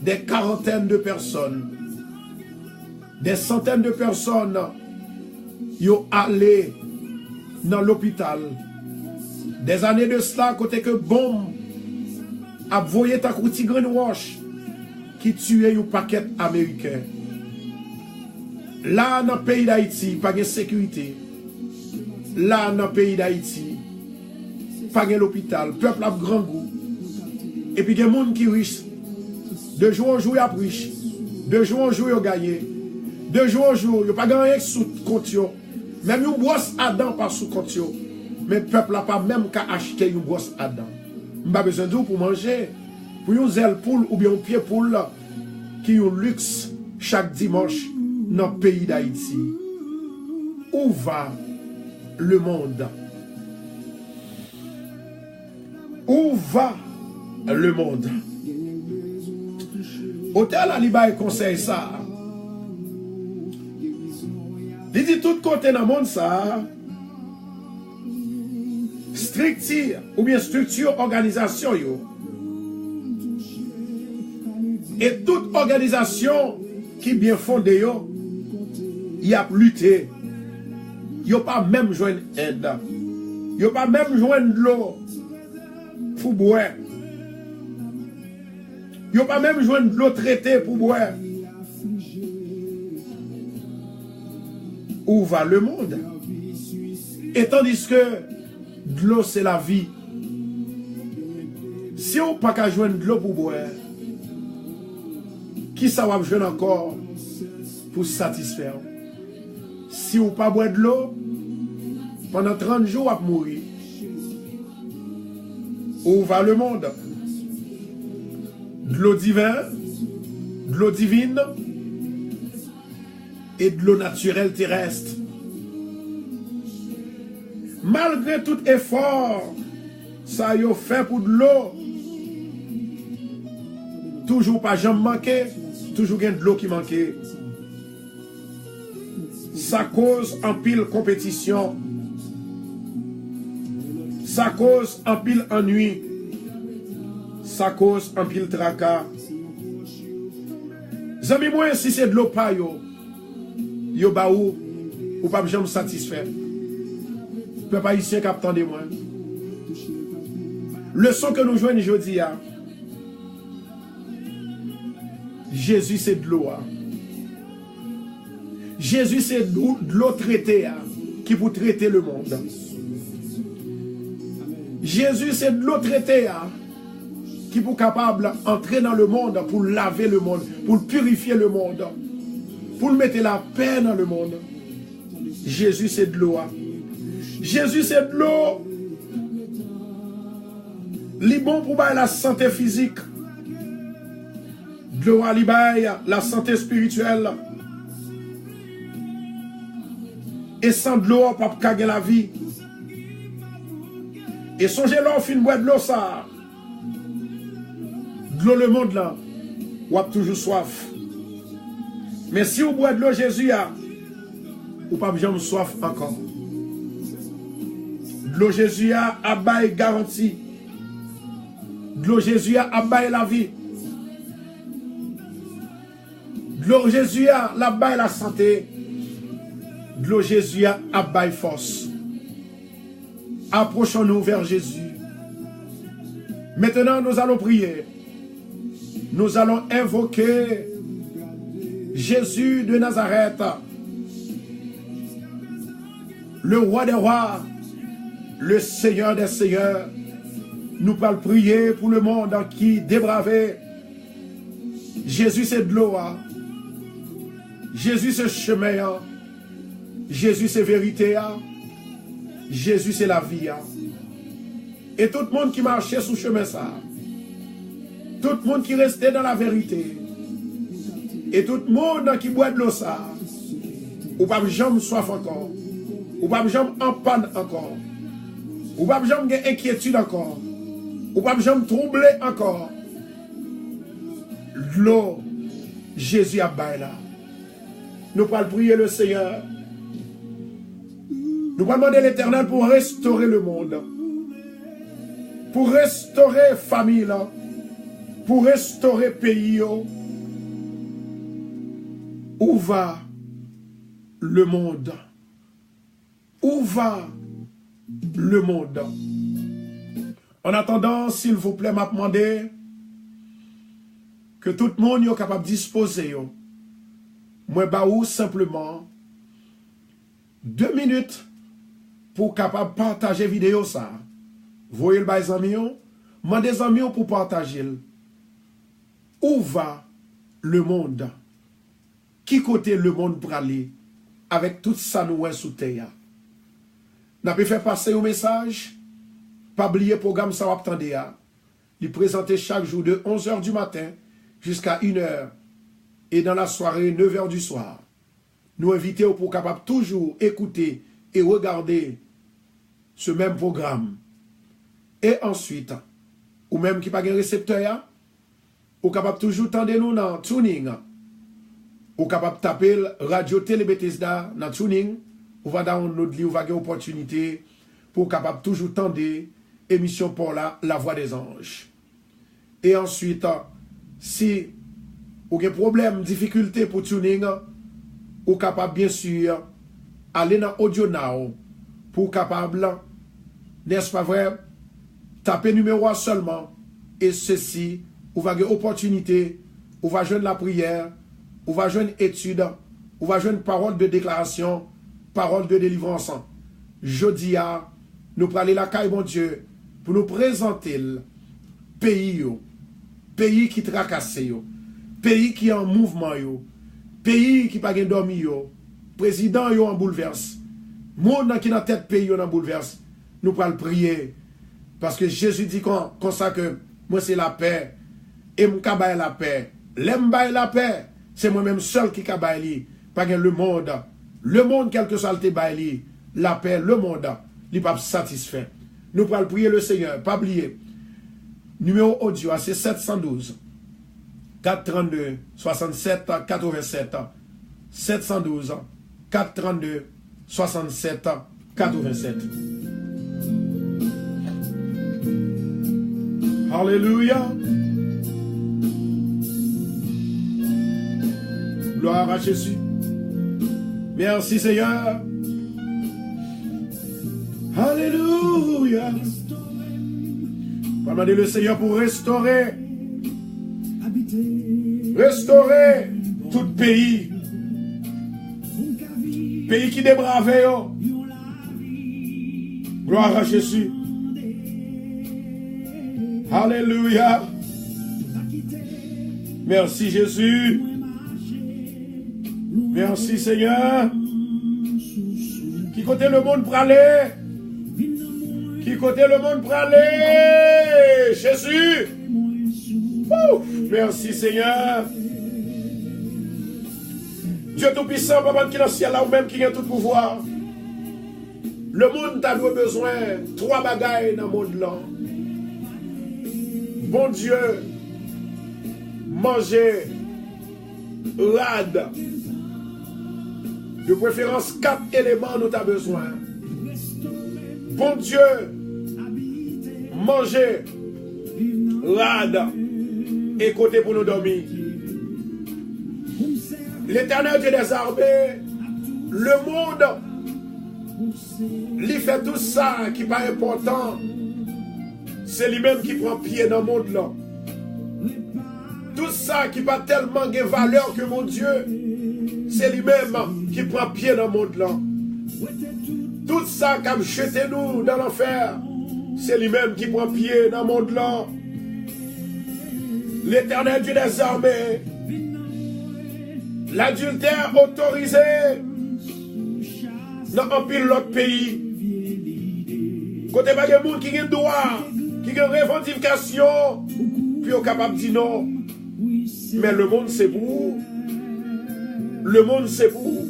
des quarantaines de personnes. Des centaines de personnes yo allé dans l'hôpital. Des années de cela, côté que bombe a voyé ta petit grain roche qui tuait un paquet américain. Là, dans le pays d'Haïti, pas de sécurité. Là, dans le pays d'Haïti, pas de l'hôpital. Peuple a grand goût. Et puis, il y a des gens qui sont riches. De jour en jour, ils sont riches. De jour en jour, ils ont gagné. De jour en jour, ils n'ont pas gagné sous compte. Même une brosse à dents par sous compte. Mais le peuple n'a pas même qu'à acheter une brosse à dents. Il n'a pas besoin d'eau pour manger. Pour une zèle poule ou bien un pied poule qui ont un luxe chaque dimanche dans le pays d'Haïti. Où va le monde? Où va le monde? Hôtel Aliba conseille ça. Il dit tout côté dans le monde ça. Structure ou bien structure organisation yo. Et toute organisation qui bien fondée yo, y a lutté. Yo pas même joindre aide. Yo pas même joindre l'eau pour boire. Yo pas même joindre l'eau traitée pour boire. Où va le monde? Et tandis que de l'eau c'est la vie. Si on pas qu'à joindre de l'eau pour boire, qui ça va joindre encore pour satisfaire? Si on pas boire de l'eau, pendant 30 jours, on va mourir. Où va le monde? De l'eau divine et de l'eau naturelle terrestre. Malgré tout effort, ça y a fait pour de l'eau. Toujours pas jamais manqué, toujours gain de l'eau qui manquait. Ça cause en pile compétition. Ça cause en pile ennui. Ça cause en pile tracas. Zami moi si c'est de l'eau pas yo ba ou pas jamais satisfait. Peuple haïtien qui attendez moi. Leçon que nous jouons aujourd'hui, Jésus c'est de l'eau. Jésus c'est de l'eau traitée qui pour traiter le monde. Jésus c'est de l'eau traitée qui pour capable entrer dans le monde pour laver le monde, pour purifier le monde, pour mettre la paix dans le monde. Jésus c'est de l'eau. Jésus c'est de l'eau. Li bon pour la santé physique. De l'eau à la santé spirituelle. Et sans de l'eau, pas de la vie. Et songez là, fin boire de l'eau ça. De l'eau le monde là, ou a toujours soif. Mais si vous boit de l'eau Jésus a, ou pas jamais soif encore. De l'eau Jésus a bail garantie. De l'eau Jésus a bail la vie. De l'eau Jésus a la bail la santé. De l'eau Jésus a bail force. Approchons-nous vers Jésus. Maintenant, nous allons prier. Nous allons invoquer Jésus de Nazareth, le roi des rois, le Seigneur des seigneurs. Nous allons prier pour le monde qui débravé. Jésus c'est de l'eau. Jésus c'est chemin. Jésus c'est vérité. Jésus c'est la vie. Et tout le monde qui marchait sous chemin ça. Tout le monde qui restait dans la vérité. Et tout le monde qui boit de l'eau ça. Ou pas jamais soif encore. Ou pas jamais en panne encore. Ou pas jamais inquiétude encore. Ou pas jamais troublé encore. L'eau, Jésus a baillé là. Nous allons prier le Seigneur. Nous allons demander l'Éternel pour restaurer le monde. Pour restaurer famille là. Pour restaurer pays. Où va le monde? Où va le monde? En attendant, s'il vous plaît, m'a demandé que tout le monde soit capable de disposer. Moi, baou simplement 2 minutes pour capable partager vidéo ça. Voyez les amis, moi des amis pour partager. Où va le monde? Qui côté le monde pour aller avec tout ça nous sous terre? N'a pas fait passer un message. Pas oublier le programme ça va attendre. Il présenter chaque jour de 11h du matin jusqu'à 1h et dans la soirée 9h du soir. Nous invitons pour capable toujours écouter et regarder ce même programme. Et ensuite, ou même qui pas un récepteur, ou capable toujours tendre nous dans tuning, ou capable taper Radio Télé Bethesda dans tuning, ou va download li ou va avoir opportunité pour capable toujours tendre émission pour la voix des anges. Et ensuite, si vous avez problème, difficulté pour tuning, ou capable bien sûr aller dans Audio Now pour capable, n'est-ce pas vrai, taper numéro 1 seulement, et ceci, vous avez opportunité, vous va joindre la prière, vous va joindre étude, vous va joindre parole de déclaration, parole de délivrance. Jeudi, nous prenons aller la caille, mon Dieu, pour nous présenter le pays, pays qui tracasse, pays qui est en mouvement, pays qui n'a pas dormi, président en bouleverse, monde qui n'a tête pays en bouleverse, nous prenons prier. Parce que Jésus dit comme ça que moi c'est la paix. Et moi je la paix. L'aime la paix. C'est moi-même seul qui baille. Pas que le monde. Le monde, quel que soit le baille. La paix, le monde, il n'est pas satisfait. Nous pourrons prier le Seigneur. Pas oublier. Numéro audio, c'est 712 432 67 87. 712 432 67 87. Alléluia. Gloire à Jésus. Merci Seigneur. Alléluia. On va demander le Seigneur pour restaurer. Restaurer tout pays. Pays qui débravé. Gloire à Jésus. Alléluia. Merci Jésus. Merci Seigneur. Qui côté le monde pour aller? Qui côté le monde pour aller? Jésus. Ouf, merci Seigneur. Dieu Tout-Puissant, Papa qui est dans le ciel là ou même qui a tout pouvoir. Le monde a besoin de 3 bagailles dans le monde là. Bon Dieu, manger, rade, de préférence 4 éléments nous avons besoin. Bon Dieu, manger, rade, et côté pour nous dormir. L'Éternel Dieu des armées, le monde, il fait tout ça qui n'est pas important. C'est lui-même qui prend pied dans le monde là. Tout ça qui n'a pas tellement de valeur que mon Dieu, c'est lui-même qui prend pied dans le monde là. Tout ça qui a jeté nous dans l'enfer, c'est lui-même qui prend pied dans le monde là. L'Éternel Dieu des armées, l'adultère autorisé dans un pile l'autre pays. Côté pas de monde qui a droit, qui a une revendication, puis on est capable de dire non. Mais le monde c'est pour vous. Le monde c'est pour vous.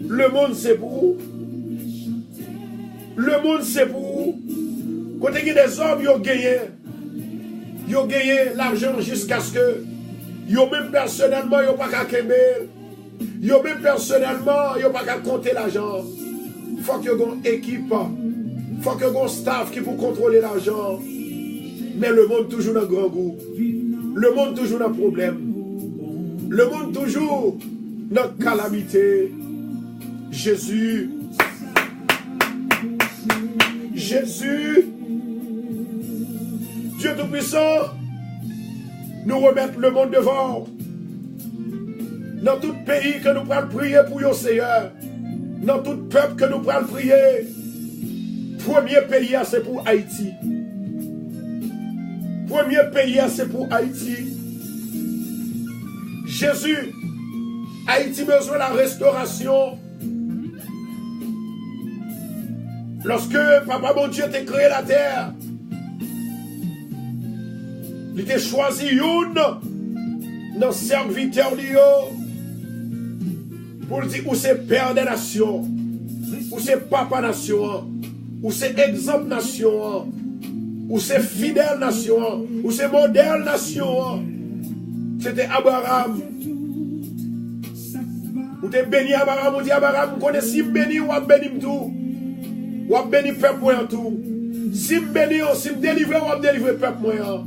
Le monde c'est pour vous. Le monde c'est pour vous. Côté qui des hommes, ils ont gagné l'argent jusqu'à ce que yo même personnellement, yo pas qu'à kembe. Yo même personnellement, yo pas qu'à compter l'argent. Faut que yo une équipe. Faut que yo un staff qui pour contrôler l'argent. Mais le monde toujours dans grand goût. Le monde toujours dans problème. Le monde toujours dans calamité. Jésus, Jésus, Dieu Tout-Puissant, nous remettre le monde devant. Dans tout pays que nous prenons prier pour le Seigneur. Dans tout peuple que nous prenons prier. Premier pays, c'est pour Haïti. Premier pays, c'est pour Haïti. Jésus, Haïti besoin de la restauration. Lorsque Papa mon Dieu t'a créé la terre, il t'a choisi une dans serviteur pour dire où c'est père des nations, où c'est papa nation, où c'est exemple nation, où c'est fidèle nation, où c'est modèle nation. C'était Abraham. Où t'es béni Abraham, où dit Abraham, vous connaissez si béni ou béni tout. Ou béni peuple moi tout. Si me béni, si me délivrer, ou délivrer peuple moi.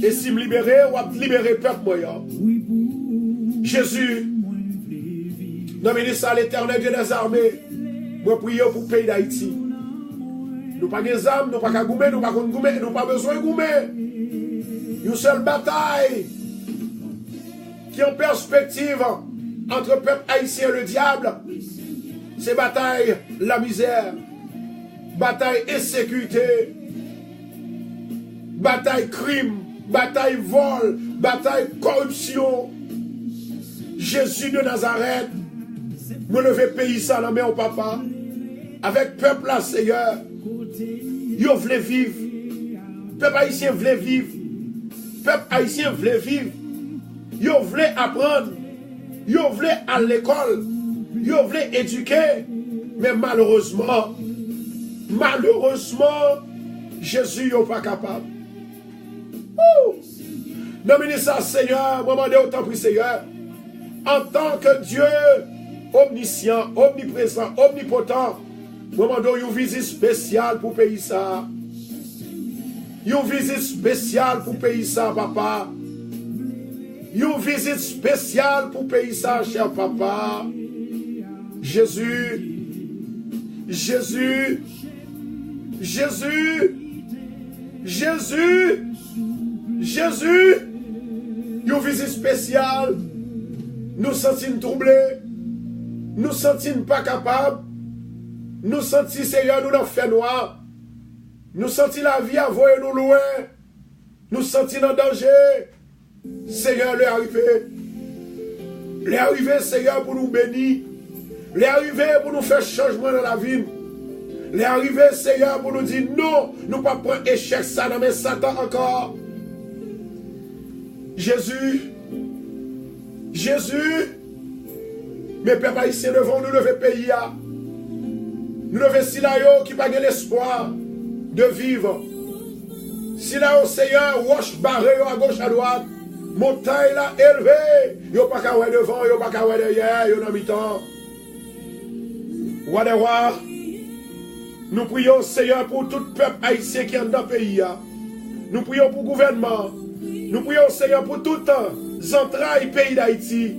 Et si me libérer, ou libérer peuple moi. Jésus, dans le ministère de l'Éternel Dieu des armées, moi prier pour le pays d'Haïti. Nous pas des âmes, nous pas qu'à goumer, nous pas qu'on goumer, nous pas besoin de goumer. Une seule bataille qui est en perspective entre le peuple haïtien et le diable, c'est bataille la misère, bataille insécurité, bataille crime, bataille vol, bataille corruption. Jésus de Nazareth, me lever pays ça la main au papa, avec peuple là, Seigneur, yo voulez vivre, peuple haïtien voulait vivre, peuple haïtien voulait vivre, yo voulez apprendre, yo voulez à l'école, yo voulez éduquer, mais malheureusement, Jésus n'est pas capable. Non, ministre, Seigneur, moi, je autant prie, Seigneur, en tant que Dieu omniscient, omniprésent, omnipotent, moi, je demande une visite spéciale pour pays ça. Une visite spéciale pour pays ça, papa. Une visite spéciale pour pays ça, cher papa. Jésus, Jésus, Jésus, Jésus, Jésus, une visite spéciale. Nous sentons troublés, nous sentons pas capables, nous sentons, Seigneur, nous dans fait noir, nous sentons la vie à voyer nous loin, nous sentons en danger. Seigneur, les arriver, Seigneur, pour nous bénir, les arriver pour nous faire changement dans la vie. Les arriver, Seigneur, pour nous dire non, nous ne pas prendre échec ça dans mes Satan encore. Jésus, Jésus, mes pères haïtiens devant nous lever pays. Nous lever Silayo qui n'a pas l'espoir de vivre. Silayo, Seigneur, roche barré à gauche, à droite. Montagne là élevée. Yo pas qu'à voir devant, yo pas qu'à voir derrière, yo dans mi-temps. Wadewa. Nous prions, Seigneur, pour tout peuple haïtien qui est dans le pays. Nous prions pour le gouvernement. Nous prions, Seigneur, pour tout les entrailles pays d'Haïti.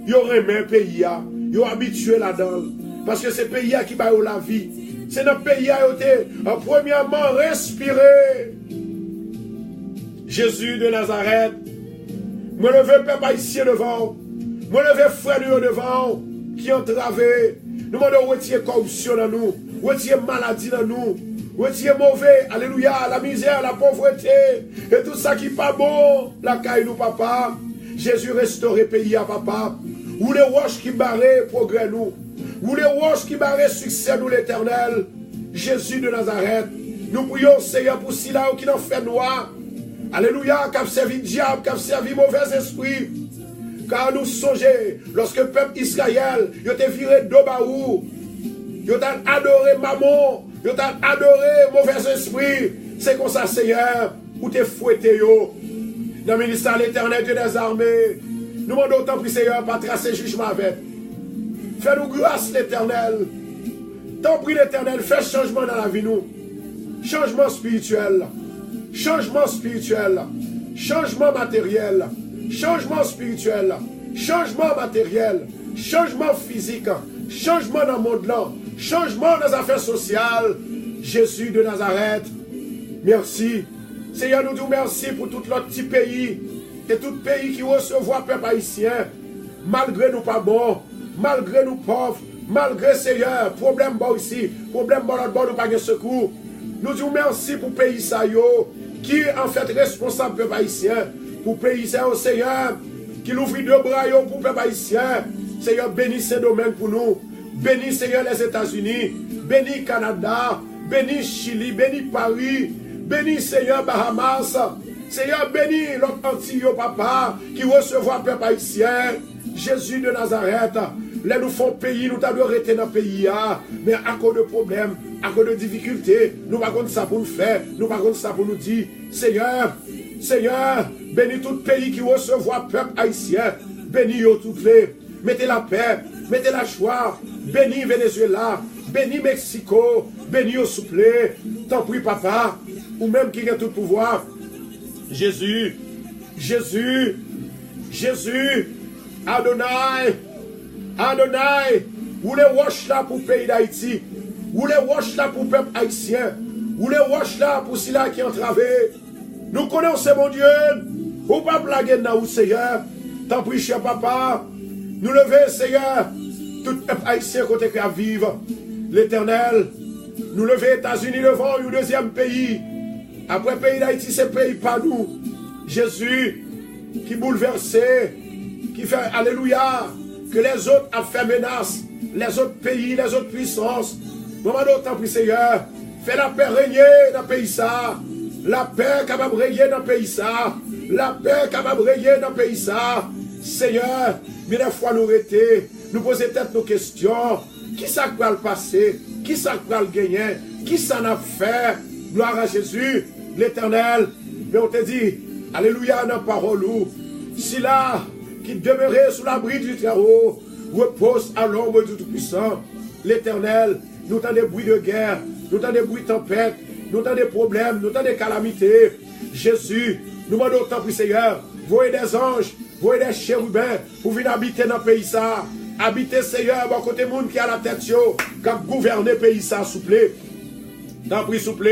Ils remet le pays. Ils sont habitués là-dedans. Parce que c'est le pays qui va la vie. C'est notre pays qui a été, premièrement, respiré. Jésus de Nazareth. Moi, lever peuple haïtien devant. Moi, lever frère devant. Qui ont travé. Nous demandons retirer corruption dans nous. Retirer maladie dans nous. Retirer mauvais. Alléluia. La misère, la pauvreté. Et tout ça qui n'est pas bon. La caille nous, papa. Jésus restaure le pays à papa. Ou les roches qui barrent progrès nous. Ou les roches qui barrent succès nous l'éternel. Jésus de Nazareth. Nous prions Seigneur pour ceux qui n'ont fait noir. Alléluia. Qui a servi diable, qui a servi mauvais esprit. Car nous songeons, lorsque le peuple Israël, il a viré d'Obaou, il a adoré maman, il a adoré mauvais esprit. C'est comme ça, Seigneur, où tu es fouetté. Dans le ministère de l'Éternel Dieu des armées, nous demandons autant pour Seigneur, pas tracer jugement avec. Fais-nous grâce, l'Éternel. Tant prie l'Éternel, fais changement dans la vie, nous. Changement spirituel. Changement spirituel. Changement matériel. Changement spirituel, changement matériel, changement physique, changement dans le monde là, changement dans les affaires sociales. Jésus de Nazareth, merci. Seigneur, nous disons merci pour tout notre petit pays et tout pays qui recevoir peuple haïtien, malgré nous pas bons, malgré nous pauvres, malgré Seigneur, problème bon ici, problème bon l'autre bord, nous pas de secours. Nous disons merci pour le pays ça yo, qui est en fait responsable peuple haïtien, pour le pays ça, Seigneur, qui l'ouvre deux bras yo pour le peuple haïtien. Seigneur, bénis ces domaines pour nous. Bénis, Seigneur, les États-Unis. Bénis Canada. Bénis Chili. Bénis Paris. Bénis, Seigneur, Bahamas. Seigneur, bénis l'autre Antilles, papa, qui recevra peuple haïtien. Jésus de Nazareth. Là, nous font pays, nous t'avons arrêté dans le pays. Mais à cause de problèmes, à cause de difficultés, nous ne pas ça pour nous faire. Nous ne pas ça pour nous dire. Seigneur, Seigneur, bénis tout pays qui recevra peuple haïtien. Bénis toutes les. Mettez la paix, mettez la joie, bénis Venezuela, bénis Mexico, bénis au souple, t'en prie papa, ou même qui a tout pouvoir. Jésus, Jésus, Jésus, Adonai, Adonai, vous les wash là pour le pays d'Haïti, vous les wash là pour le peuple haïtien, vous les wash là pour ceux qui ont entravé. Nous connaissons mon Dieu, vous pas blaguer dans vous Seigneur, t'en prie cher papa. Nous lever, Seigneur, tout peuple haïtien côté qui a vivre, l'Éternel. Nous lever États-Unis devant un deuxième pays. Après le pays d'Haïti, c'est pays pas nous. Jésus, qui bouleversé, qui fait Alléluia, que les autres ont fait menace, les autres pays, les autres puissances. Moment d'autant plus, Seigneur, fais la paix régner dans le pays ça. La paix capable de régner dans le pays ça. La paix capable de régner dans le pays ça. Seigneur, mais des fois nous arrêter, nous poser peut-être nos questions. Qui ça va le passer? Qui ça va le gagner? Qui ça n'a fait? Gloire à Jésus, l'Éternel. Mais on te dit, Alléluia, dans la parole, si là, qui demeurait sous l'abri du Très-Haut, repose à l'ombre du Tout-Puissant, l'Éternel, nous entendons des bruits de guerre, nous entendons des bruits de tempête, nous entendons des problèmes, nous entendons des calamités. Jésus, nous demandons autant pour Seigneur, voyez des anges, voyez des chérubins pour venir habiter dans le pays ça. Habiter Seigneur, bon côté monde qui a la tête chaud, qui a gouverné le pays ça, souple. T'en prie, souple.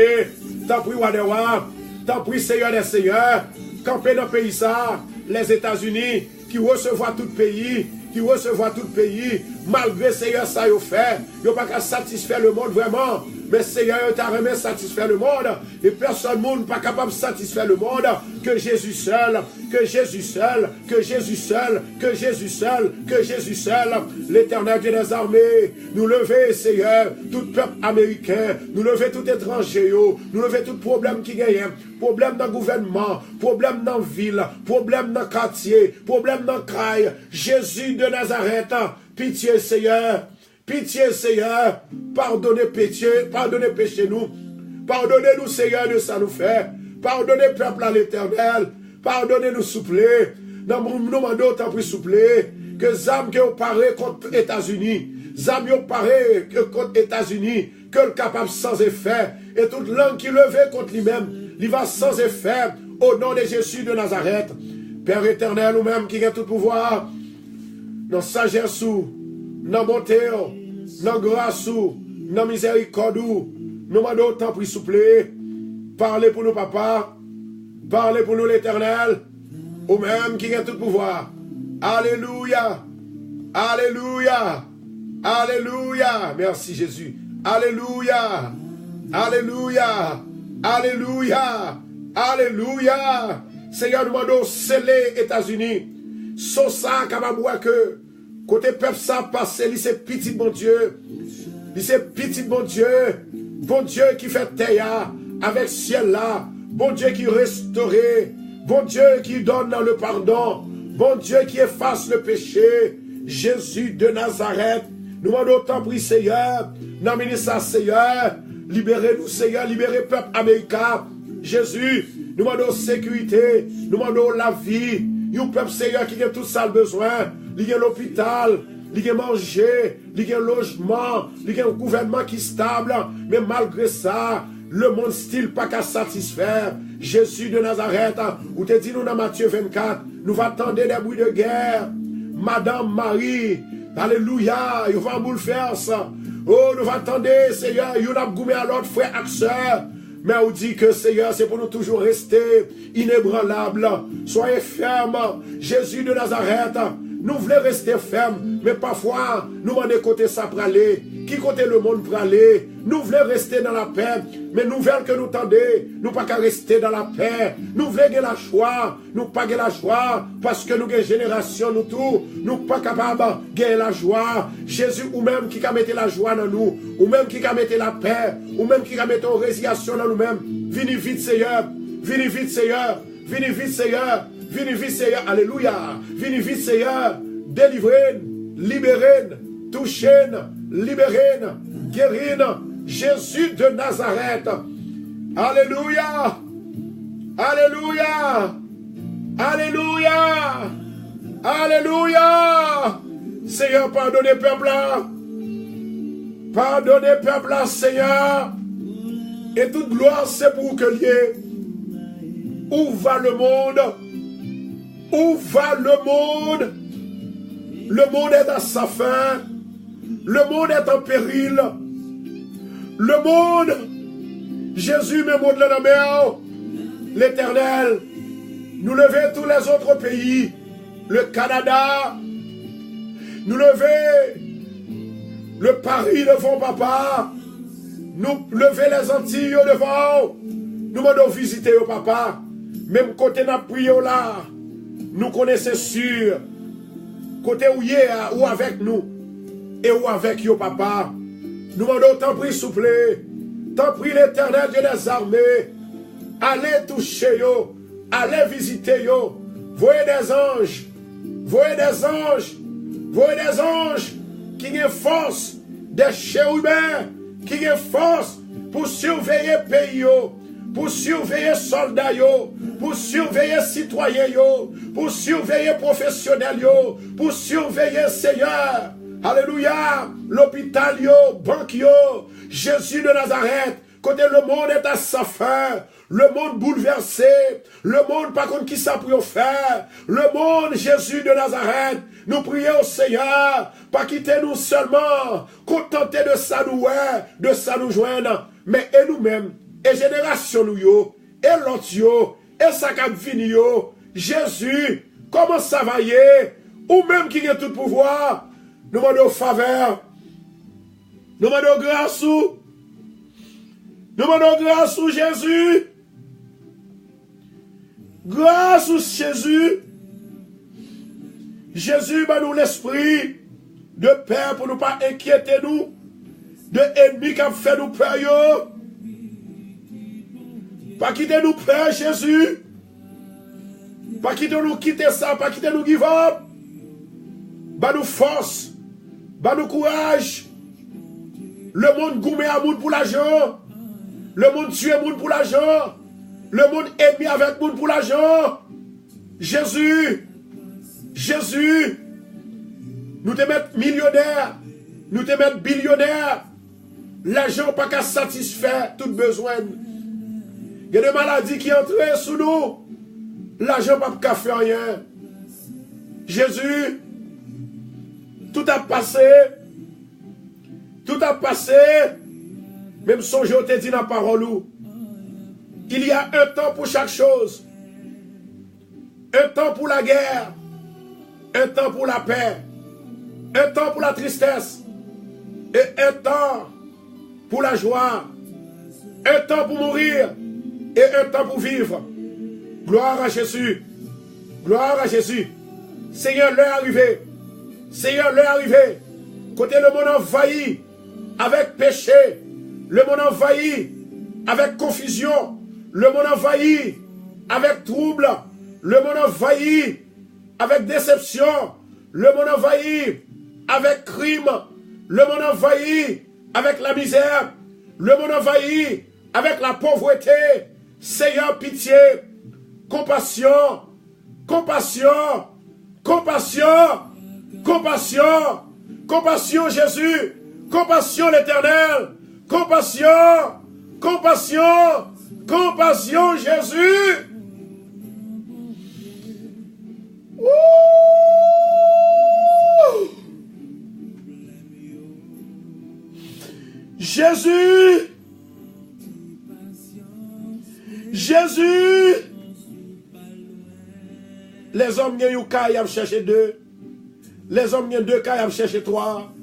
T'en prie, Wadewa. T'en prie, Seigneur des Seigneurs. Camper dans le pays ça, les États-Unis, qui recevoir tout le pays, qui recevoir tout le pays, malgré Seigneur ça y fait. Il n'y a pas qu'à satisfaire le monde vraiment. Mais Seigneur, t'a remis satisfaire le monde. Et personne monde pas capable de satisfaire le monde. Que Jésus seul, que Jésus seul, que Jésus seul, que Jésus seul, que Jésus seul. L'Éternel Dieu des armées, nous lever, Seigneur, tout peuple américain, nous lever tout étranger, nous lever tout problème qui gagne, problème dans le gouvernement, problème dans la ville, problème dans le quartier, problème dans le caille. Jésus de Nazareth, pitié Seigneur. Pitié, Seigneur, pardonnez péché nous. Pardonnez-nous, Seigneur, de ça nous fait. Pardonnez, peuple à l'Éternel. Pardonnez-nous, souple. Nous demandons, tant pis, souple, que zam qui ont paré contre les États-Unis, zam qui ont paré contre les États-Unis, que le capable sans effet, et toute langue qui levait contre lui-même, il va sans effet, au nom de Jésus de Nazareth. Père éternel, nous-mêmes qui avons tout pouvoir, dans sagesse, dans bonté, dans grâce, dans miséricorde, nous demandons autant pour souple. Parlez pour nous, papa. Parlez pour nous, l'Éternel. Ou même qui a tout pouvoir. Alléluia. Alléluia. Alléluia. Merci Jésus. Alléluia. Alléluia. Alléluia. Alléluia. Seigneur, nous demandons sceller États-Unis. Sans ça, capable que côté peuple ça passe, c'est petit bon Dieu. C'est petit bon Dieu. Bon Dieu qui fait terre avec ciel là. Bon Dieu qui restaure. Bon Dieu qui donne le pardon. Bon Dieu qui efface le péché. Jésus de Nazareth. Nous demandons autant pour Seigneur. Nommez ça Seigneur. Libérez-nous Seigneur. Libérez le peuple américain. Jésus. Nous demandons sécurité. Nous demandons la vie. Un peuple Seigneur qui a tout ça besoin. Il y a l'hôpital, il y a manger, il y a logement, il y a un gouvernement qui est stable. Mais malgré ça, le monde style pas qu'à satisfaire. Jésus de Nazareth, où te dit nous dans Matthieu 24, nous attendons des bruits de guerre. Madame Marie, alléluia, il va bouleverser. Oh, nous attendons, Seigneur, nous avons goumé à l'autre frère et sœur. Mais on dit que, Seigneur, c'est pour nous toujours rester inébranlables. Soyez fermes. Jésus de Nazareth, nous voulons rester fermes. Mais parfois, nous demandons côté ça pour aller. Qui côté le monde pour aller. Nous voulons rester dans la paix. Mais nouvelle que nous tendons, nous pas qu'à rester dans la paix. Nous voulons gagner la joie. Nous pas gagner la joie. Parce que nous avons une génération, nous tous. Nous pas capables de gagner la joie. Jésus, ou même qui a mis la joie dans nous. Ou même qui a mis la paix. Ou même qui a mis une résiliation dans nous-mêmes. Venez vite, Seigneur. Venez vite, Seigneur. Venez vite, Seigneur. Venez vite, Seigneur. Alléluia. Venez vite, Seigneur. Délivrez, libérez, touchez, libérez, guéris. Jésus de Nazareth. Alléluia. Alléluia. Alléluia. Alléluia. Seigneur, pardonnez peuple. Pardonnez peuple, Seigneur. Et toute gloire, c'est pour que lié. Où va le monde? Où va le monde? Le monde est à sa fin. Le monde est en péril. Le monde, Jésus me montre la mer, l'Éternel, nous lever tous les autres pays, le Canada, nous lever le Paris devant papa, nous lever les Antilles devant, nous m'en visiter au papa, même côté n'a prié là, nous connaissons sûr, côté où il est, ou avec nous, et ou avec yo papa, nous demandons, t'en prie, souple, t'en prie l'Éternel Dieu des armées, allez toucher yo, allez visiter yo, voyez des anges, voyez des anges, voyez des anges qui ont force, des chérubins qui ont force pour surveiller pays yo, pour surveiller soldats yo, pour surveiller citoyens yo, pour surveiller professionnels yo, pour surveiller Seigneur. Alléluia, l'hôpital yo, banque yo, Jésus de Nazareth, côté le monde est à sa fin, le monde bouleversé, le monde pas contre qui ça pour faire, le monde Jésus de Nazareth, nous prions au Seigneur, pas quitter nous seulement, contenter de ça nous de ça nous joindre, mais et nous-mêmes, et génération nous yo, et l'autre yo, et ça cap vini yo, Jésus, comment ça va y est, ou même qui a tout pouvoir, nous demandons faveur. Nous demandons grâce. Nous demandons grâce au Jésus. Grâce au Jésus. Jésus va nous l'esprit de paix pour ne pas inquiéter nous. De ennemis qui ont fait nous peur. Pas quitter nous peur, Jésus. Pas quitter nous quitter ça. Pas quitter nous give up. Bah nous force. Bah nous courage. Le monde gourmet à monde pour l'argent. Le monde tue monde pour l'argent. Le monde ennemi avec monde pour l'argent. Jésus. Jésus. Nous te mettre millionnaire. Nous te mettre billionnaire. L'argent pas qu'à satisfaire tout besoin. Il y a des maladies qui entrent sous nous. L'argent pas qu'à faire rien. Jésus. Tout a passé. Tout a passé. Même son Dieu te dit dans la parole. Il y a un temps pour chaque chose. Un temps pour la guerre. Un temps pour la paix. Un temps pour la tristesse. Et un temps pour la joie. Un temps pour mourir. Et un temps pour vivre. Gloire à Jésus. Gloire à Jésus. Seigneur, l'heure est arrivée. Seigneur, l'heure est arrivée. Côté le monde envahi avec péché. Le monde envahi avec confusion. Le monde envahi avec trouble. Le monde envahi avec déception. Le monde envahi avec crime. Le monde envahi avec la misère. Le monde envahi avec la pauvreté. Seigneur, pitié, compassion, compassion, compassion, compassion, compassion Jésus, compassion l'Éternel, compassion, compassion, compassion Jésus. Wouh! Jésus. Jésus. Les hommes ont une caille, ils cherché deux. Les hommes ont deux cailles, ils cherché trois.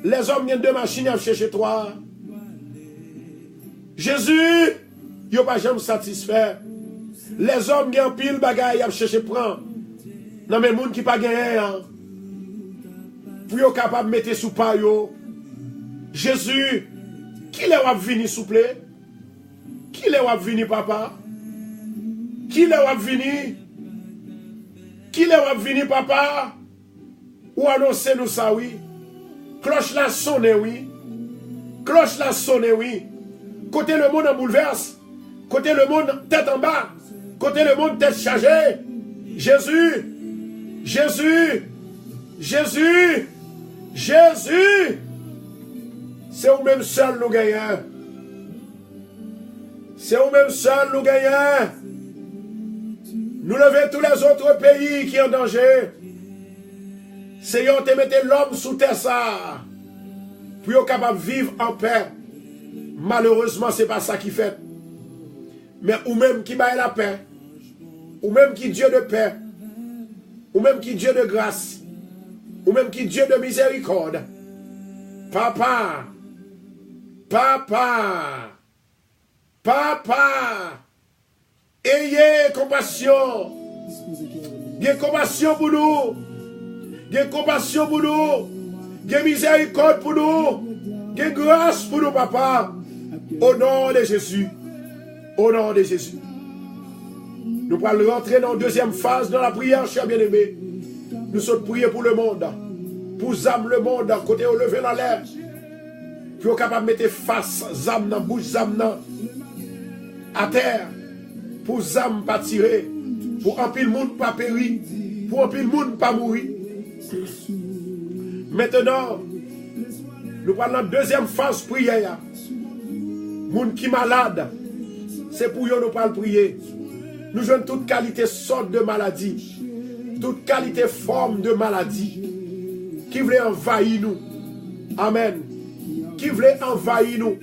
Les hommes ont deux machines, ils cherché trois. Jésus, ils n'ont pas jamais satisfait. Les hommes ont pile bagaille, ils cherché prendre. Non mais les gens qui n'ont pas gagné, pour être capable de mettre sous pas. Jésus, qui est venu, s'il vous plaît? Qui est venu, papa? Qui est venu? Qui est venu, papa? Ou annoncer nous ça, oui? Cloche la sonne, oui. Cloche la sonne, oui. Côté le monde en bouleverse. Côté le monde tête en bas. Côté le monde tête chargée. Jésus. Jésus. Jésus. Jésus. C'est vous-même seul nous gagnons. C'est vous-même seul nous gagnons. Nous levons tous les autres pays qui sont en danger. Seigneur, te mettez l'homme sous terre ça. Pour être capable de vivre en paix. Malheureusement, ce n'est pas ça qui fait. Mais ou même qui baille la paix. Ou même qui Dieu de paix. Ou même qui Dieu de grâce. Ou même qui Dieu de miséricorde. Papa. Papa. Papa. Ayez compassion. Ayez compassion pour nous. Ayez compassion pour nous. Ayez miséricorde pour nous. Ayez grâce pour nous, papa. Au nom de Jésus. Au nom de Jésus. Nous allons rentrer dans la deuxième phase de la prière, chers bien-aimés. Nous sommes priés pour le monde. Pour zam le monde, côté au lever dans l'air. Pour être capable de mettre face, zam dans bouche, zam dans à terre. Pour zam pas tirer. Pour un pile monde pas périr. Pour un pile monde pas mourir. Maintenant, nous parlons de la deuxième phase prière. Moun qui malade, c'est pour eux nous parlons prier. Nous jouons toute qualité sorte de maladie, toute qualité forme de maladie qui voulait envahir nous. Amen. Qui voulait envahir nous.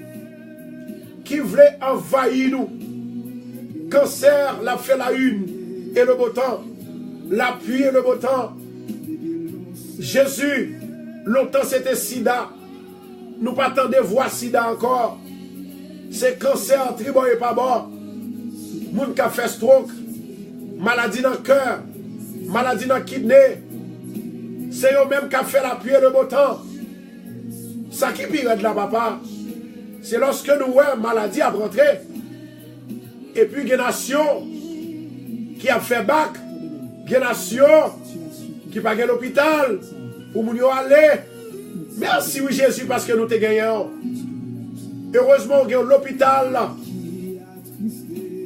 Qui voulait envahir nous. Cancer, l'a fait la une et le beau temps. La pluie et le beau temps. Jésus, longtemps c'était sida. Nous pas attendons voir sida encore. C'est cancer, tribon et pas bon. Moun qui a fait stroke. Maladie dans le cœur. Maladie dans le kidney. C'est eux-mêmes qui a fait la pluie et le beau temps. Ça qui pire de la papa. C'est lorsque nous voyons maladie à rentrer. Et puis il y a une nation qui a fait bac. Il y a une nation qui n'a pas gagné l'hôpital. Pour nous aller. Merci oui Jésus parce que nous te gagnons. Heureusement il y a l'hôpital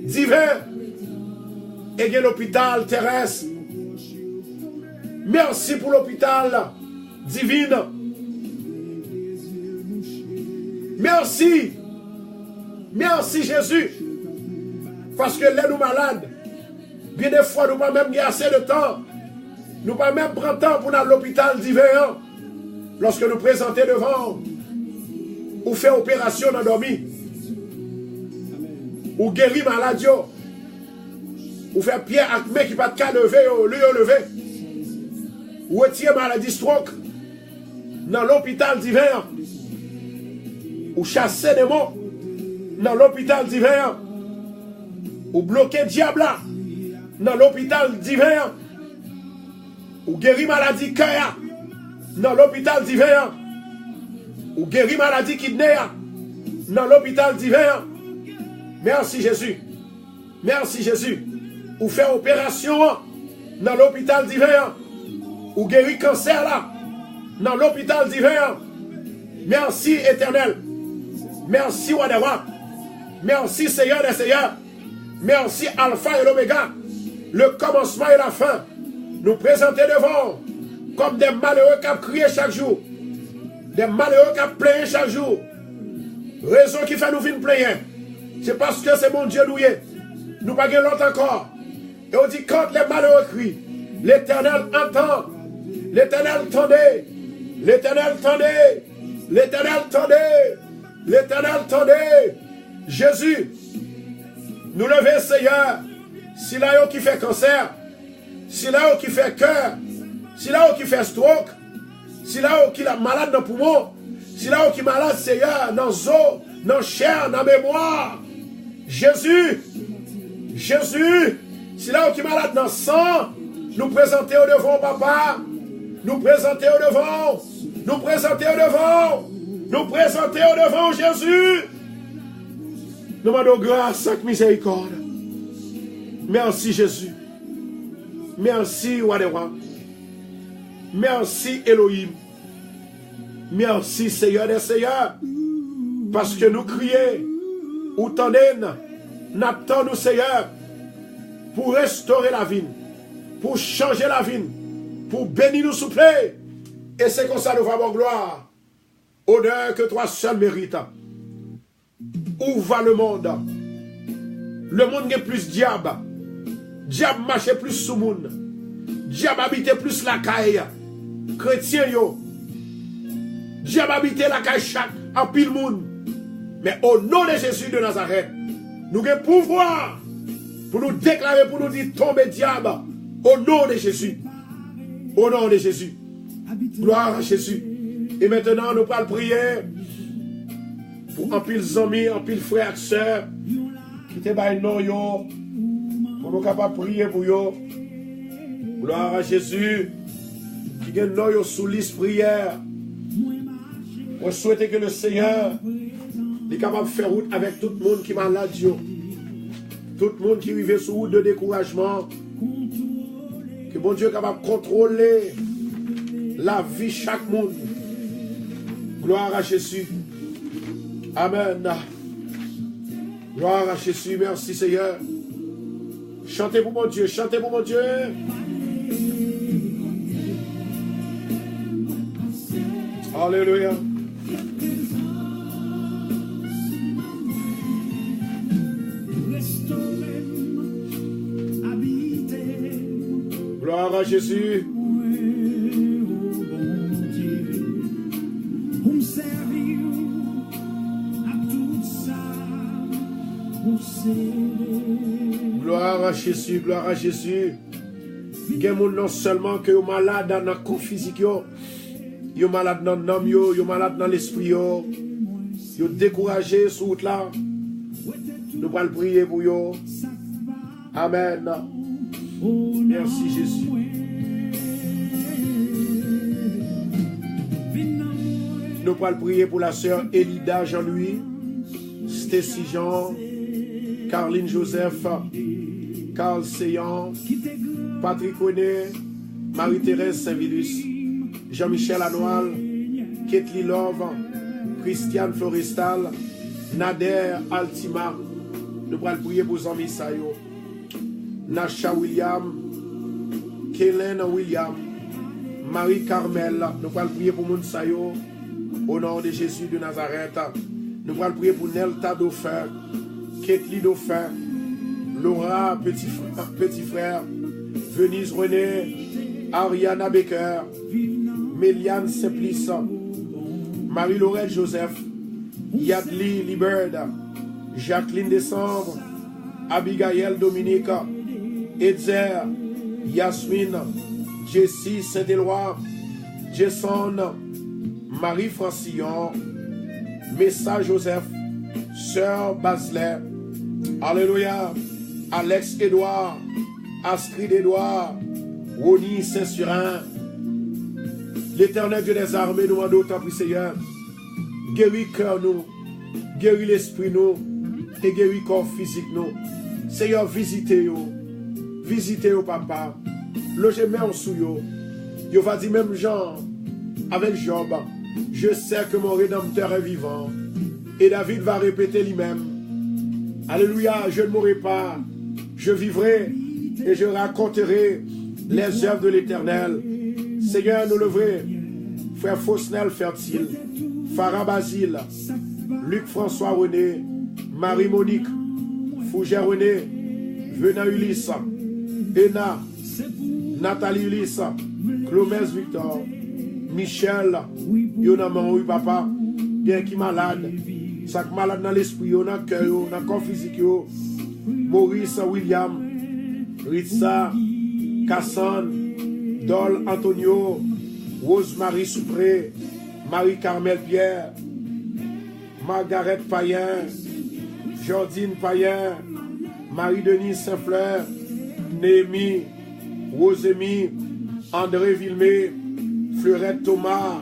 divin. Et il y a l'hôpital terrestre. Merci pour l'hôpital divin. Merci. Merci Jésus. Parce que là nous malades. Bien des fois nous pas même assez de temps. Nous pas même prendre temps pour aller à l'hôpital divin. Lorsque nous présentons devant. Ou faire opération dans dormi. Ou guérir maladie. Ou faire pied à main qui pas de cas lever. Lever. Ou retirer maladie stroke. Dans l'hôpital divin. Ou chasser des mots. Dans l'hôpital divin. Ou bloquer diable dans l'hôpital divin. Ou guérir maladie cœur dans l'hôpital divin. Ou guérir maladie kidney dans l'hôpital divin. Merci Jésus. Merci Jésus. Ou faire opération dans l'hôpital divin. Ou guérir cancer là dans l'hôpital divin. Merci éternel. Merci Wadawak. Merci Seigneur des Seigneurs. Merci Alpha et l'Oméga. Le commencement et la fin. Nous présenter devant comme des malheureux qui crient chaque jour. Des malheureux qui plaignent chaque jour. Raison qui fait nous venir plaindre. C'est parce que c'est mon Dieu doué. Nous pas l'autre encore. Et on dit quand les malheureux crient, l'Éternel entend. L'Éternel tendait. L'Éternel tendait. L'Éternel tendait. L'Éternel tendait. Jésus, nous lever, Seigneur. Si là qui fait cancer, si là qui fait cœur, si là qui fait stroke, si là qui est malade dans le poumon, si là qui est malade, Seigneur, dans les os, dans la chair, dans la mémoire. Jésus, si là qui est malade dans le sang, nous présenter au devant, papa. Nous présenter au devant. Nous présenter au devant. Nous présenter au devant, Jésus. Nous demandons grâce et miséricorde. Merci, Jésus. Merci, Wadewa. Merci, Elohim. Merci, Seigneur des Seigneurs. Parce que nous crions, ou tendez, n'attendons, Seigneur, pour restaurer la vie, pour changer la vie, pour bénir nous souffler. Et c'est comme ça nous avons gloire. Honneur que toi seul mérites. Où va le monde? Le monde est plus diable. Diable marche plus sous le monde. Diable habite plus la caille. Chrétien yo. Diable habite la caille chaque en pile monde. Mais au nom de Jésus de Nazareth, nous avons pouvoir pour nous déclarer, pour nous dire tomber diable. Au nom de Jésus. Au nom de Jésus. Gloire à Jésus. Et maintenant, nous allons prier pour un pile amis, un pile frères et sœurs qui te baillent non yo. Pour nous capables de prier pour yo. Gloire à Jésus. Qui gagne non yo sous liste prière. On souhaite que le Seigneur est capable de faire route avec tout le monde qui est malade. Tout le monde qui vit sous route de découragement. Que bon Dieu est capable de contrôler la vie de chaque monde. Gloire à Jésus. Amen. Gloire à Jésus. Merci Seigneur. Chantez pour mon Dieu. Chantez pour mon Dieu. Alléluia. Gloire à Jésus. Gloire à Jésus, gloire à Jésus. Il y a non seulement que vous malade dans le corps physique, vous malade dans l'âme, vous malade dans l'esprit, vous découragé sur route là. Nous allons prier pour vous. Amen. Merci Jésus. Nous allons prier pour la sœur Elida Jean-Louis, Stécie Jean, Carline Joseph, Carl Seyan, Patrick René, Marie-Thérèse Saint-Vilus, Jean-Michel Anoal, Ketli Love, Christiane Florestal, Nader Altima. Nous allons prier pour Zami Sayo, Nasha William, Kellen William, Marie-Carmel. Nous allons prier pour Moun Sayo, au nom de Jésus de Nazareth. Nous allons prier pour Nelta Dauphin, Ketli Dauphin, Laura Petit Frère, Venise René, Ariana Baker, Méliane Simplice, Marie-Laurel Joseph, Yadli Liberd, Jacqueline Décembre, Abigail Dominique, Edzer, Yasmine, Jessie Saint-Éloi, Jason, Marie Francillon, Messa Joseph, Sœur Baselet, Alléluia, Alex Edouard, Astrid Edouard, Rony Saint-Surin. L'Éternel Dieu des armées nous demande autant pour Seigneur. Guéris cœur nous, guéris l'esprit nous, et guéris corps physique nous. Seigneur, visitez-vous, papa. Logez même sous yo. Yo va dire même Jean, avec Job, je sais que mon Rédempteur est vivant. Et David va répéter lui-même. Alléluia, je ne mourrai pas, je vivrai et je raconterai les œuvres de l'Éternel. Seigneur, nous lever, frère Fosnel Fertile, Farah Basile, Luc François René, Marie-Monique, Fougère René, Venant Ulysse, Ena, Nathalie Ulysse, Clomès Victor, Michel, Yonaman, oui papa, bien qui malade, Ça malade dans l'esprit, dans le cœur, dans le corps physique. Maurice William, Ritza, Cassan, Dol Antonio, Rosemary Soupré, Marie-Carmel Pierre, Margaret Payen, Jordine Payen, Marie-Denise Saint-Fleur, Némi, Rosemie, André Villemé, Fleurette Thomas,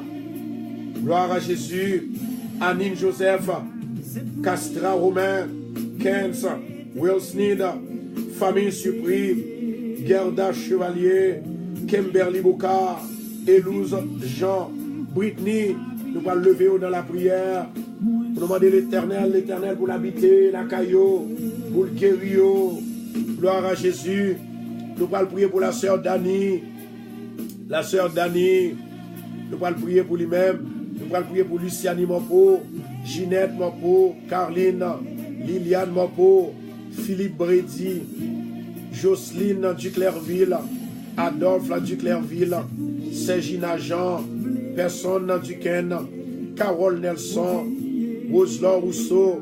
Gloire à Jésus, Anine Joseph, Castra Romain, Kens, Will Sneed, Famille Supri, Gerda Chevalier, Kimberly Boucard, Élouse Jean, Britney, nous allons lever dans la prière, pour demander l'Éternel pour l'habiter, la caillou, pour le guérir, gloire à Jésus. Nous allons prier pour la sœur Dani, nous allons prier pour lui-même, nous allons prier pour Luciani Mopo, Ginette Mopo, Carline, Liliane Mopo, Philippe Brady, Jocelyne Duclerville, Adolphe Duclerville, Ségina Jean, Personne Duquesne, Carole Nelson, Roselor Rousseau,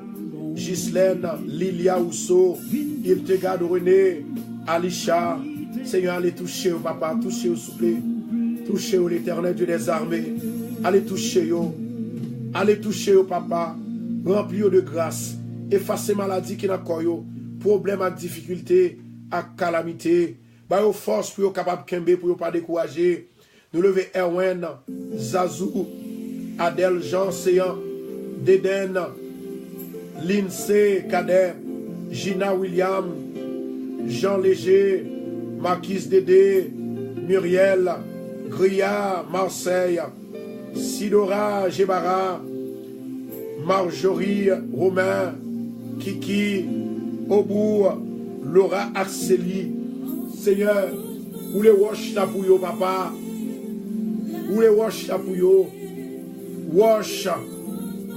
Ghislaine Lilia Rousseau, Iltegade René, Alisha. Seigneur, allez toucher au papa, toucher au soufflé, toucher au l'Éternel Dieu des armées, allez toucher au papa, remplir de grâce, effacer maladie qui n'a pas eu, problème à difficulté, à calamité, bah aux forces pour capable de pour pas décourager. Nous lever Erwin, Zazou, Adèle Jean Séan, Déden, Lindsay Kader, Gina William, Jean Léger, Marquise Dédé, Muriel, Gria, Marseille, Sidora Gébara, Marjorie Romain, Kiki, Aubourg, Laura Arceli. Seigneur, où les wash ta pour yo, papa, où les wash ta pour yo, wash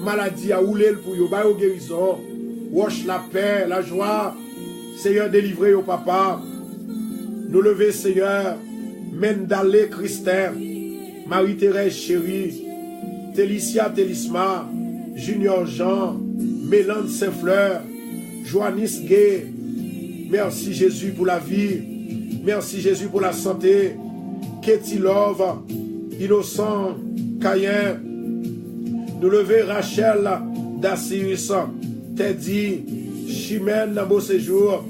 maladie à ouler pour yo, ba yo guérison, wash la paix, la joie. Seigneur, délivrez au papa. Nous lever, Seigneur, Mendale Christin, Marie-Thérèse Chérie, Télicia Télisma, Junior Jean, Mélande Saint-Fleur, Joannis Gay. Merci Jésus pour la vie. Merci Jésus pour la santé. Katie Love, Innocent Cayen. Nous lever Rachel Dacius, Teddy, Chimène dans beau séjour,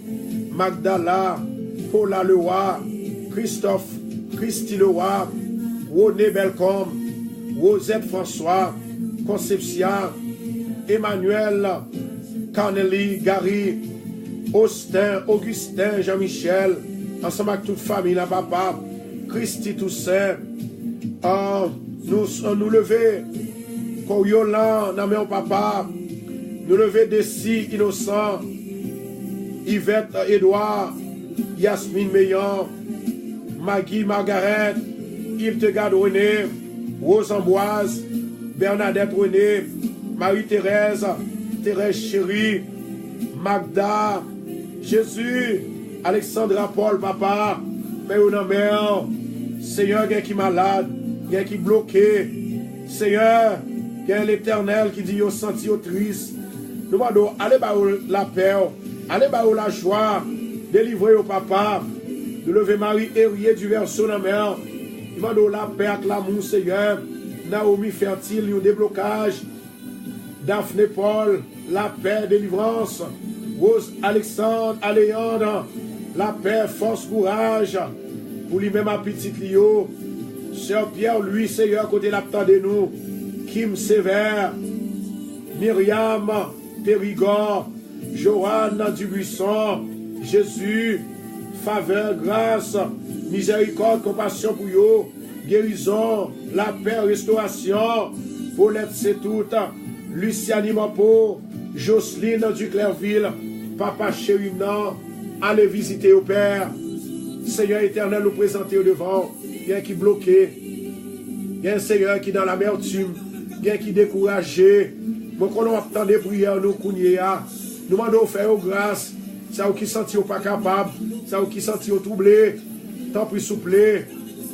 Magdala, Paula Leroy, Christophe, Christy Leroy, René Belcom, Rosette François, Concepcia, Emmanuel, Cornélie, Gary, Austin, Augustin, Jean-Michel, ensemble avec toute famille, la papa, Christy Toussaint, nous lever, Coriolan, Naméon papa, nous lever Desi, Innocent, Yvette, Edouard, Yasmine Meillan, Maggie Margaret, Hildegarde René, Rose Amboise, Bernadette René, Marie-Thérèse, Thérèse Chérie, Magda, Jésus, Alexandra Paul, papa, Père ou mère, Seigneur, quelqu'un qui est malade, quelqu'un qui est bloqué, Seigneur, quelqu'un l'Éternel qui dit au senti au triste. Nous demandons, allez bah la paix, allez bah la joie, délivrez au papa, de lever Marie Héritier du verso dans la mer, nous demandons la paix avec l'amour, Seigneur, Naomi fertile, un déblocage, Daphné Paul, la paix, délivrance, Rose Alexandre, Aléandre, la paix, force, courage, pour lui-même à petit Lio, Sœur Pierre, lui, Seigneur, côté l'aptant de nous, Kim Sévère, Myriam, Périgord, Joanne Dubuisson, Jésus, faveur, grâce, miséricorde, compassion pour eux, guérison, la paix, restauration, Paulette c'est tout, Luciani Mopo, Jocelyne Duclerville, Papa Chériment, allez visiter au Père. Seigneur éternel, nous présenter au devant. Il y a un qui est bloqué. Il y a un Seigneur qui est dans l'amertume. Il y a un qui est découragé. Nous attendons des prières, nous demandons faire grâce. Ça qui senti pas capable. Ça qui senti troublé. Tant pis souple.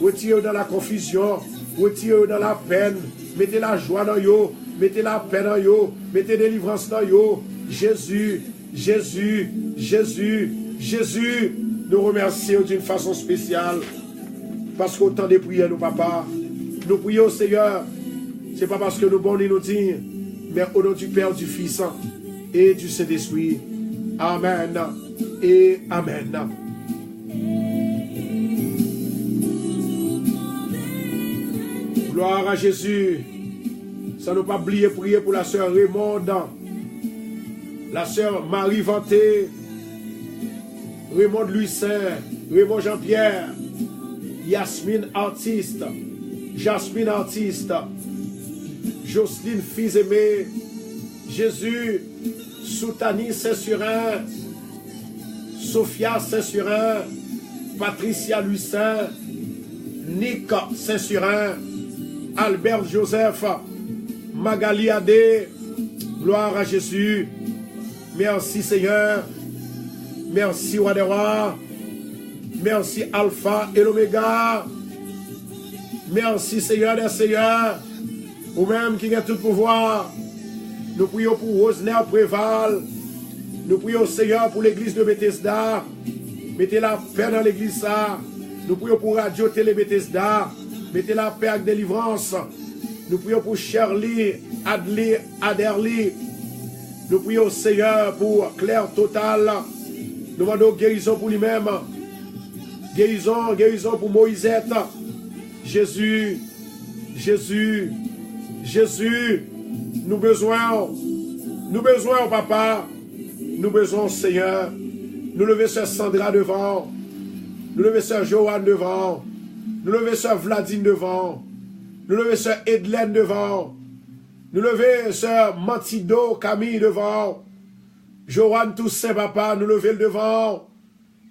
Retirez dans la confusion. Retirez dans la peine. Mettez la joie dans eux. mettez la paix dans yo, mettez délivrance dans yo. Jésus, Jésus, Jésus, Jésus, nous remercions d'une façon spéciale parce qu'au temps des prières, nous, papa, nous prions, Seigneur, c'est pas parce que nous bons nous dire, mais au nom du Père, du Fils et du Saint-Esprit. Amen et Amen. Gloire à Jésus. Ça ne pas oublier prier pour la sœur Raymonde, la sœur Marie Vanté, Raymond Louis-Saint, Raymond Jean-Pierre, Yasmine Artiste, Jasmine Artiste, Jocelyne Fils-Aimé, Jésus, Soutani Saint-Surin, Sophia Saint-Surin, Patricia Louis-Saint, Nick Saint-Surin, Albert Joseph, Magali Adé, gloire à Jésus. Merci Seigneur. Merci Roi des Rois. Merci Alpha et l'Oméga. Merci Seigneur des Seigneurs. Vous-même qui avez tout pouvoir. Nous prions pour Rosner Préval. Nous prions Seigneur pour l'église de Bethesda. Mettez la paix dans l'église ça. Nous prions pour Radio Télé Bethesda. Mettez la paix avec délivrance. Nous prions pour Shirley, Aderly. Nous prions Seigneur pour Claire Total. Nous demandons guérison pour lui-même. Guérison, guérison pour Moïsette. Jésus, Jésus, Jésus. Nous besoin, papa. Nous besoin, Seigneur. Nous lever Sœur Sandra devant. Nous lever Sœur Joanne devant. Nous lever Sœur Vladine devant. Nous lever Sœur Edlène devant. Nous lever Sœur Mantido Camille devant. Joanne Toussaint, papa, nous lever le devant.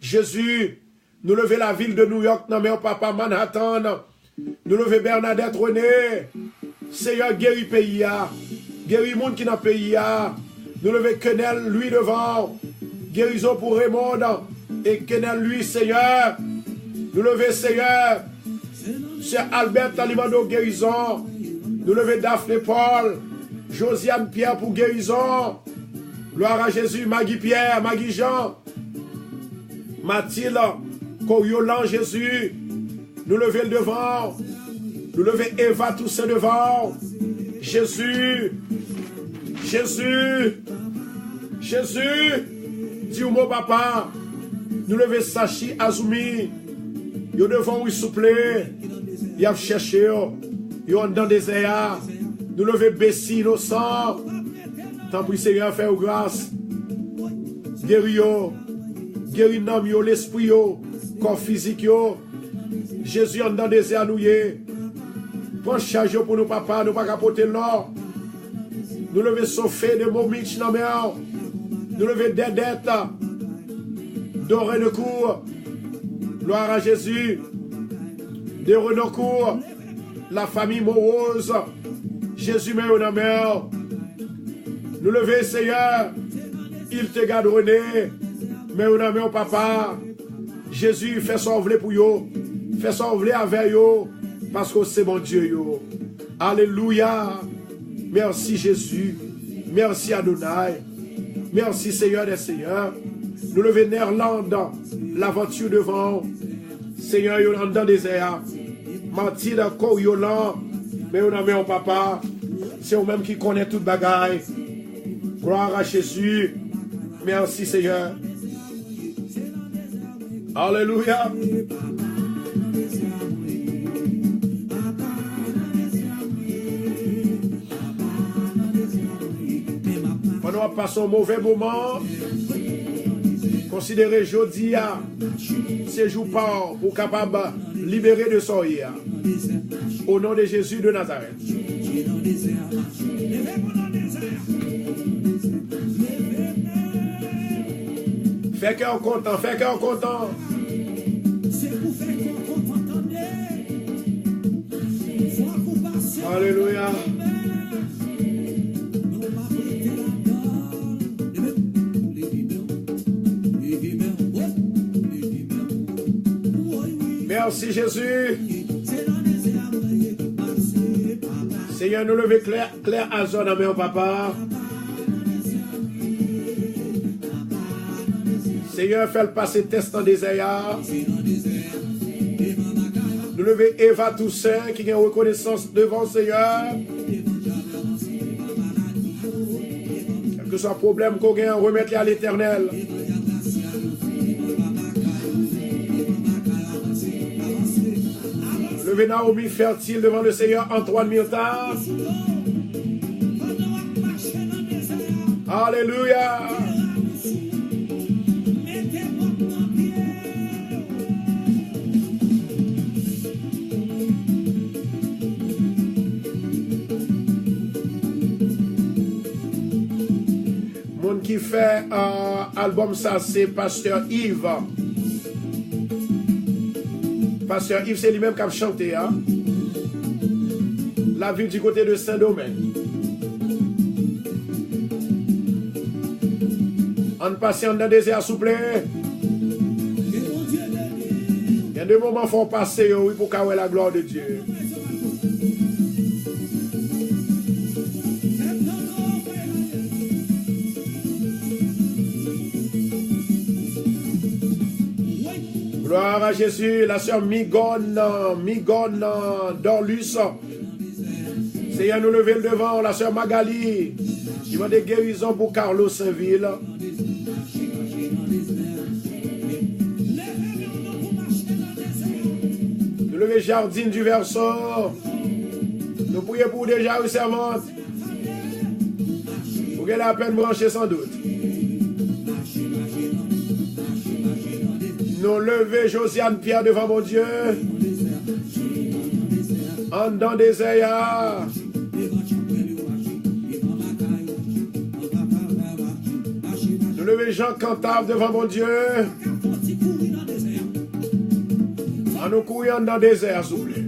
Jésus, nous lever la ville de New York, non mais papa Manhattan. Nous lever Bernadette René. Seigneur, guéris pays. Guéris monde qui n'a pays. Nous lever Kenel, lui devant. Guérison pour Raymond. Et Kenel, lui, Seigneur. Nous lever, Seigneur. Sœur Albert Talimando, guérison. Nous lever Daphné Paul. Josiane Pierre pour guérison. Gloire à Jésus. Maggie Pierre, Maggie Jean. Mathilde. Coriolan Jésus. Nous lever le devant. Nous lever Eva Toussaint devant. Jésus. Jésus. Jésus. Dis-moi, mon papa. Nous lever Sachi Azumi. Yo devant oui souple. Y a cherché. Yo dans des airs. Nous lever Bessie innocent. Tant pis Seigneur, faire grâce. Guéri yo. Guéri l'âme yo, l'esprit yo. Corps physique yo. Jésus en dans des airs nous yé. Prends charge pour nous papa, nous pas capoter l'or. Nous lever Sophie de Momich dans mer. Nous lever Dedette. Doré de cour. Gloire à Jésus. De Renocourt. La famille Morose. Jésus met au mer. Nous lever Seigneur. Il te garde René. Mais on a mis au papa. Jésus fait sauver pour yo. Fait sauver avec yo. Parce que c'est mon Dieu yo. Alléluia. Merci Jésus. Merci Adonai. Merci Seigneur des Seigneurs. Nous levons Néerlande. L'aventure devant. Seigneur yo dans des airs. Mathilde Coriolan. Mais on a mis au papa. C'est vous-même qui connaît toute bagaille. Gloire à Jésus. Merci Seigneur. Alléluia. Pendant qu'on passe un mauvais moment, considérez jeudi ces jours pour capable libérer de sourire. Au nom de Jésus de Nazareth. Fais cœur content, fais cœur content. Alléluia. Merci Jésus. Seigneur, nous levons clair à zone à mon papa. Seigneur, fais le passer test en désert. Nous levons Eva Toussaint qui a une reconnaissance devant le Seigneur. Quel que soit le problème qu'on a, remettre-le à l'Éternel. Levez Naomi fertile devant le Seigneur, Antoine Myrta. Alléluia. Mon qui fait album ça, c'est Pasteur Yves. Pasteur Yves, c'est lui-même qui a chanté. Hein? La ville du côté de Saint-Domingue. En passant dans le désert, s'il vous plaît. Il y a des moments qu'il faut passer oui, pour qu'il y ait la gloire de Dieu. Gloire à Jésus, la sœur Migone Dorlus. Seigneur, nous lever le devant, la sœur Magali. Il va des guérisons pour Carlos Saint-Ville. Nous lever Jardine du Verseau. Nous prions pour déjà une servante. Pour qu'elle ait à peine branchée sans doute. Nous lever Josiane Pierre devant mon Dieu. En dans des airs. Nous lever Jean Cantave devant mon Dieu. En nous courant dans des airs, s'il vous plaît.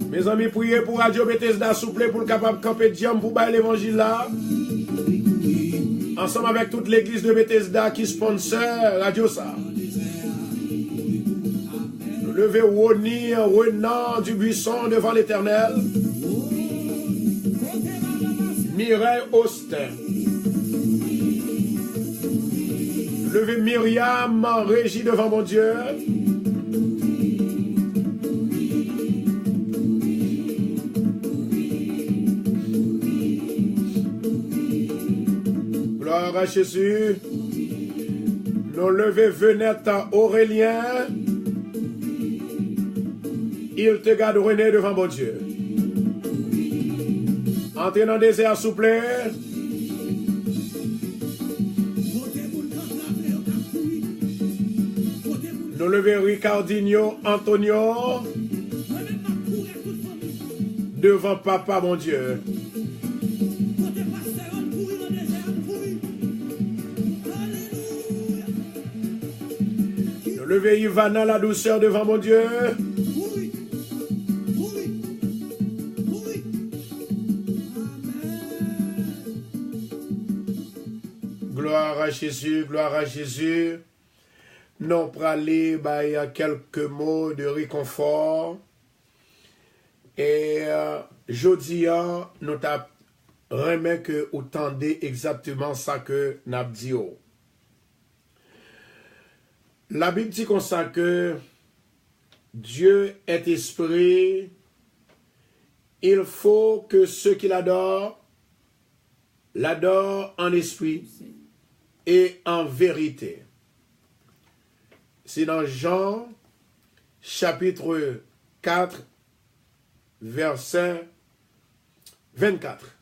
Mes amis, priez pour Radio Bethesda, s'il vous plaît, pour le capable de camper diam pour bailler l'évangile là. Ensemble avec toute l'église de Bethesda qui sponsor Radio ça. Nous levez Woni, Renan du Buisson devant l'Éternel. Mireille Austin. Levez Myriam, Régie devant mon Dieu. Gloire à Jésus. Nous levez Venette Aurélien. Il te garde René devant mon Dieu. Entrez dans le désert, s'il vous plaît. Nous levons Ricardinho Antonio devant Papa, mon Dieu. Nous levons Ivana la douceur devant mon Dieu. Gloire à Jésus, gloire à Jésus. Non, pour aller, il y a quelques mots de réconfort. Et jeudi, nous remet que vous tendez exactement ça que nous avons dit. La Bible dit comme ça que Dieu est esprit. Il faut que ceux qui l'adorent en esprit et en vérité. C'est dans Jean, chapitre 4, verset 24.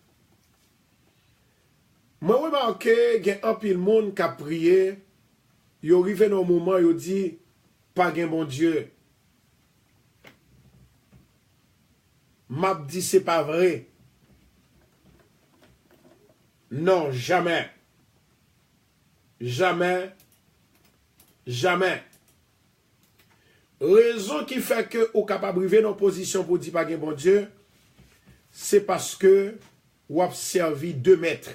Moi, je remarque qu'il y a un pile monde qui a prié, il arrive dans un moment, il dit, pas de bon Dieu. M'a dit, c'est pas vrai. Non, jamais. Jamais. Jamais. Raison qui fait que vous êtes capable de vivre dans une position pour dire pas de bon Dieu, c'est parce que vous avez servi 2 maîtres.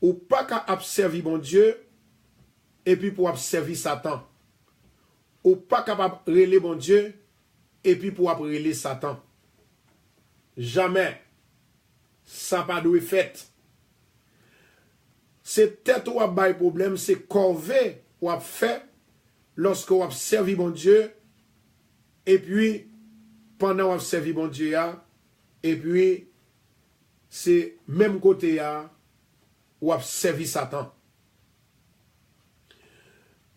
Ou pas qu'à servir bon Dieu, et puis pour servir Satan. Ou pas capable de relayer bon Dieu, et puis pour après les Satan. Jamais. Ça pas doit fait. C'est tête ou a problème, c'est corvée ou a fait lorsque ou a servi bon Dieu, et puis pendant ou a servi bon Dieu, et puis c'est même côté ou a servi Satan.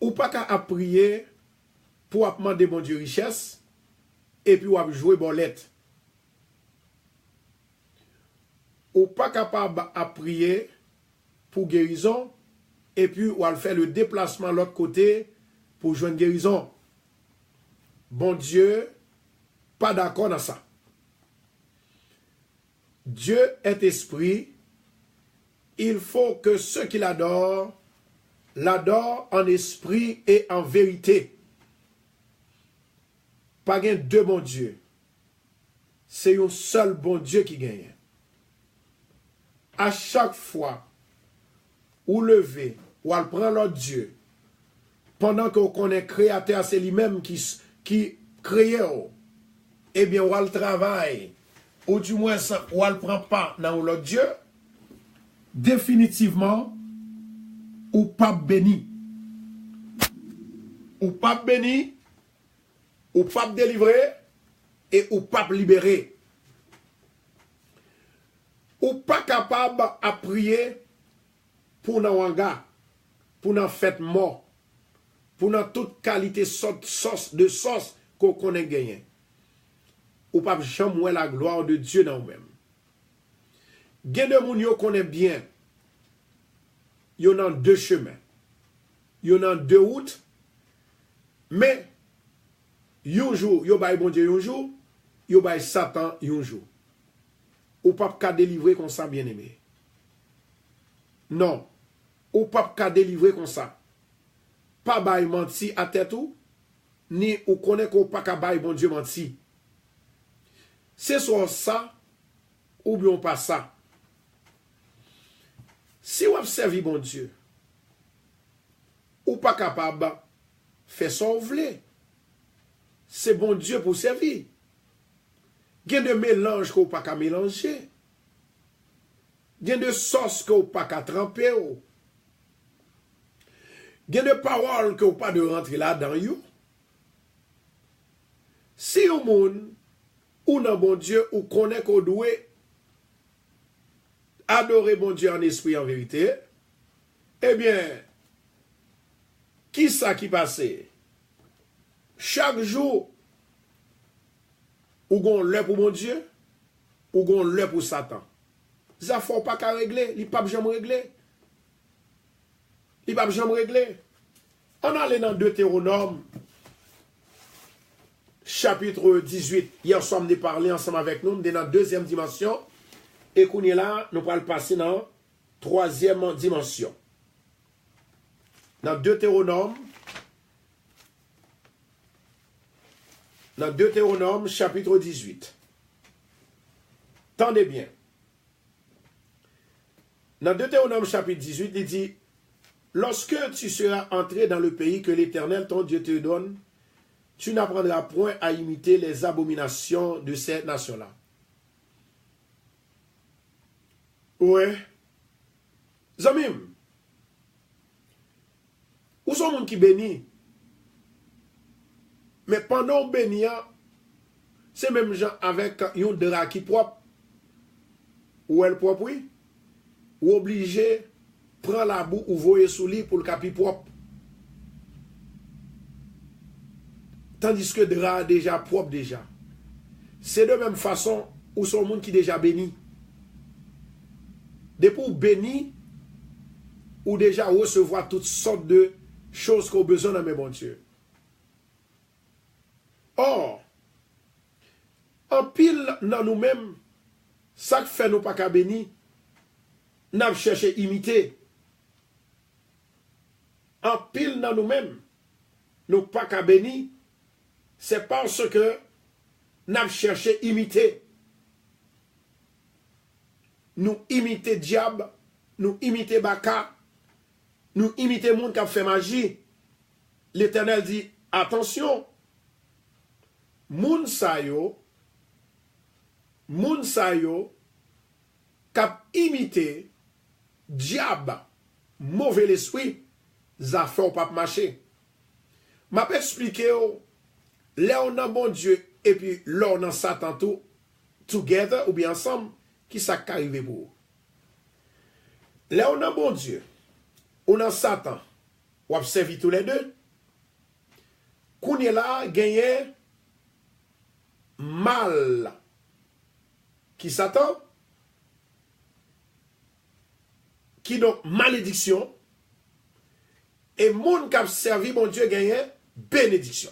Ou pas qu'à prier pour demander bon Dieu richesse, et puis ou a jouer bolette. Ou pas capable à prier pour guérison, et puis ou à faire le déplacement de l'autre côté pour joindre guérison. Bon Dieu, pas d'accord dans ça. Dieu est esprit. Il faut que ceux qui l'adorent en esprit et en vérité. Pas gain deux bons dieux. C'est un seul bon Dieu qui gagne. À chaque fois, ou lever, ou elle prend l'autre Dieu, pendant qu'on connaît créateur, c'est lui-même qui crée, eh bien, ou elle travaille, ou du moins, ou elle prend pas dans l'autre Dieu, définitivement, ou pas béni. Ou pas béni, ou pas délivré, et ou pas libéré. Ou pas capable à prier pour nous wanga, pour nous fête mort, pour nous toute qualité de sauce qu'on connaît gagné. Ou pas jamais la gloire de Dieu dans nous-mêmes. Gen de moun yo connaît bien. Yo nan deux chemins. Yo nan deux routes. Mais yon jour, yo bay bon Dieu yon jour, yo bay Satan yon jour. Ou pas qu'à délivrer comme ça, bien aimé. Non. Ou pas qu'à délivrer comme ça. Pas bay menti à tête ou, ni ou connaît qu'on pas qu'à bay bon Dieu menti. C'est soit ça, ou bien pas ça. Si vous observez bon Dieu, ou pas capable de faire ça ou voulez. C'est bon Dieu pour servir. Il y a de mélange qu'on ne peut pas mélanger. Il y a de sauce qu'on ne peut pas tremper. Il y a de paroles qu'on ne peut pas rentrer là-dedans. Si au monde, ou non bon Dieu, ou connaît qu'on doit adorer bon Dieu en esprit et en vérité, eh bien, qui ça qui passe? Chaque jour, ou gon l'heure pour mon Dieu, ou gon l'heure pour Satan. Ça ne faut pas qu'à régler, il ne peut pas jamais régler. Il ne peut pas jamais régler. On allait dans Deutéronome, chapitre 18. Hier soir, on a parlé ensemble avec nous, on est dans la deuxième dimension. Et qu'on est là, nous allons passer dans la troisième dimension. Dans Deutéronome, chapitre 18. Tendez bien. Dans Deutéronome chapitre 18, il dit, lorsque tu seras entré dans le pays que l'Éternel, ton Dieu, te donne, tu n'apprendras point à imiter les abominations de cette nation-là. Ouais. Zamim. Où sont les gens qui bénissent? Mais pendant béni, c'est même gens avec un drap qui propre. Ou elle propre, oui. Ou obligé, prend la boue ou voyer sous lit pour le capi propre. Tandis que drap déjà propre déjà. C'est de même façon où sont les gens qui déjà béni. Depuis ou béni, ou déjà recevoir toutes sortes de choses qu'on a besoin dans mes bons Dieu. Or, en pile dans nous-mêmes, ça que fait nous pas qu'à béni, nous cherché à imiter. En pile dans nous-mêmes, nous pas qu'à béni, c'est parce que nous cherché à imiter. Nous imiter diable, nous imiter baka, nous imiter monde qui a fait magie. L'Éternel dit, attention, moun sa yo kap imite diable, mauvais l'esprit, ça fait pas marcher. M'a expliqué là on a bon Dieu et puis là on a Satan tout together ou bien ensemble qui ça arrive pour. Là on a bon Dieu, on a Satan, on observe tous les deux. Qu'on est là gagné mal qui Satan qui donc malédiction et monde qui a servi mon Dieu gagné bénédiction.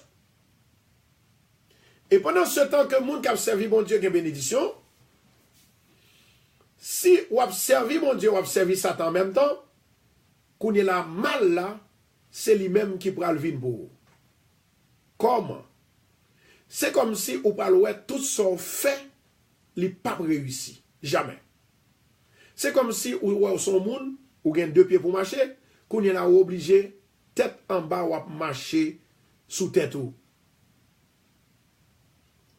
Et pendant ce temps que monde qui a servi mon Dieu gagne bénédiction, si ou a servi mon Dieu ou a servi Satan en même temps, qu'on est là mal là, c'est lui-même qui prend le vin pour. Comment? C'est comme si ou pas tout son fait, il pas réussi. Jamais. C'est comme si ou son monde, ou gagne 2 pieds pour marcher, qu'on est là obligé, tête en bas ou marcher sous tête ou.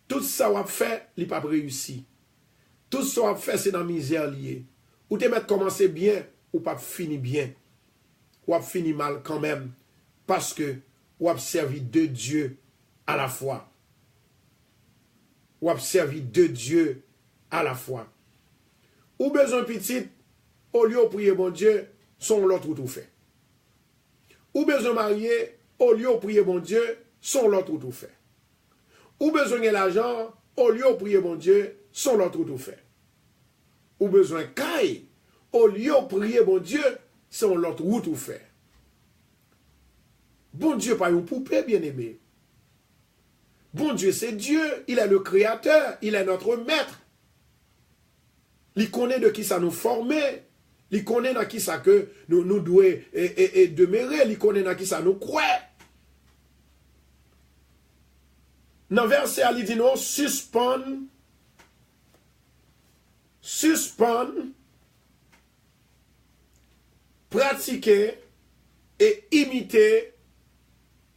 Tout ça ou fait, il pas réussi. Tout ça ou fait, c'est dans la misère liée. Ou te mettre commencer bien, ou pas fini bien. Ou fini mal quand même. Parce que ou a servi 2 dieux à la fois. Ou a servi 2 dieux à la fois. Ou besoin petit, au lieu de prier bon Dieu, son l'autre tout fait. Ou besoin marié, au lieu de prier bon Dieu, son l'autre tout fait. Ou besoin de l'argent, au lieu de prier bon Dieu, son l'autre tout fait. Ou besoin de caille, au lieu de prier bon Dieu, son l'autre tout fait. Bon Dieu, pas une poupée, bien-aimé. Bon Dieu, c'est Dieu. Il est le créateur. Il est notre maître. Il connaît de qui ça nous formait. Il connaît dans qui ça que nous devons demeurer. Il connaît dans qui ça nous croit. Dans le verset, il dit non, suspend, pratiquer et imiter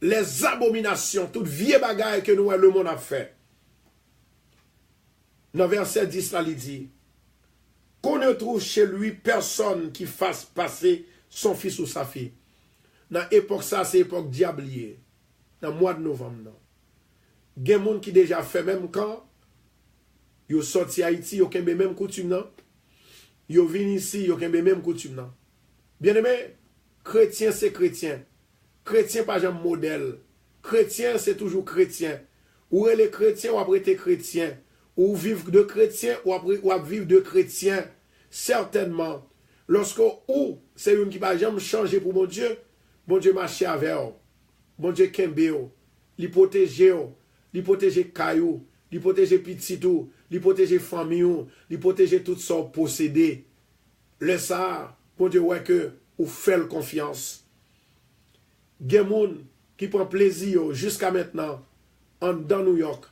les abominations, toutes vieilles bagailles que nous, le monde a fait. Dans le verset 10, là, il dit, qu'on ne trouve chez lui personne qui fasse passer son fils ou sa fille. Dans l'époque, ça, c'est l'époque diablier. Dans le mois de novembre, non. Il y a des gens qui déjà fait même quand ils sont sortis Haïti, ils ont les mêmes coutumes, non. Ils sont venus ici, ils ont les mêmes coutumes, non. Bien aimé, chrétien, c'est chrétien. Chrétien, pas jamais modèle. Chrétien, c'est toujours chrétien. Ou les chrétiens, ou après été chrétien. Ou vivre de chrétien, ou après vivre de chrétien. Certainement. Lorsque ou c'est une qui va jamais changer pour mon Dieu marche avec eux. Bon Dieu kembe, li protéger caillou, li protéger petitou, li protéger famille, li protéger tout son possédé. Le ça, bon Dieu ouais que ou fait confiance. Gen moun qui prend plaisir jusqu'à maintenant dans New York,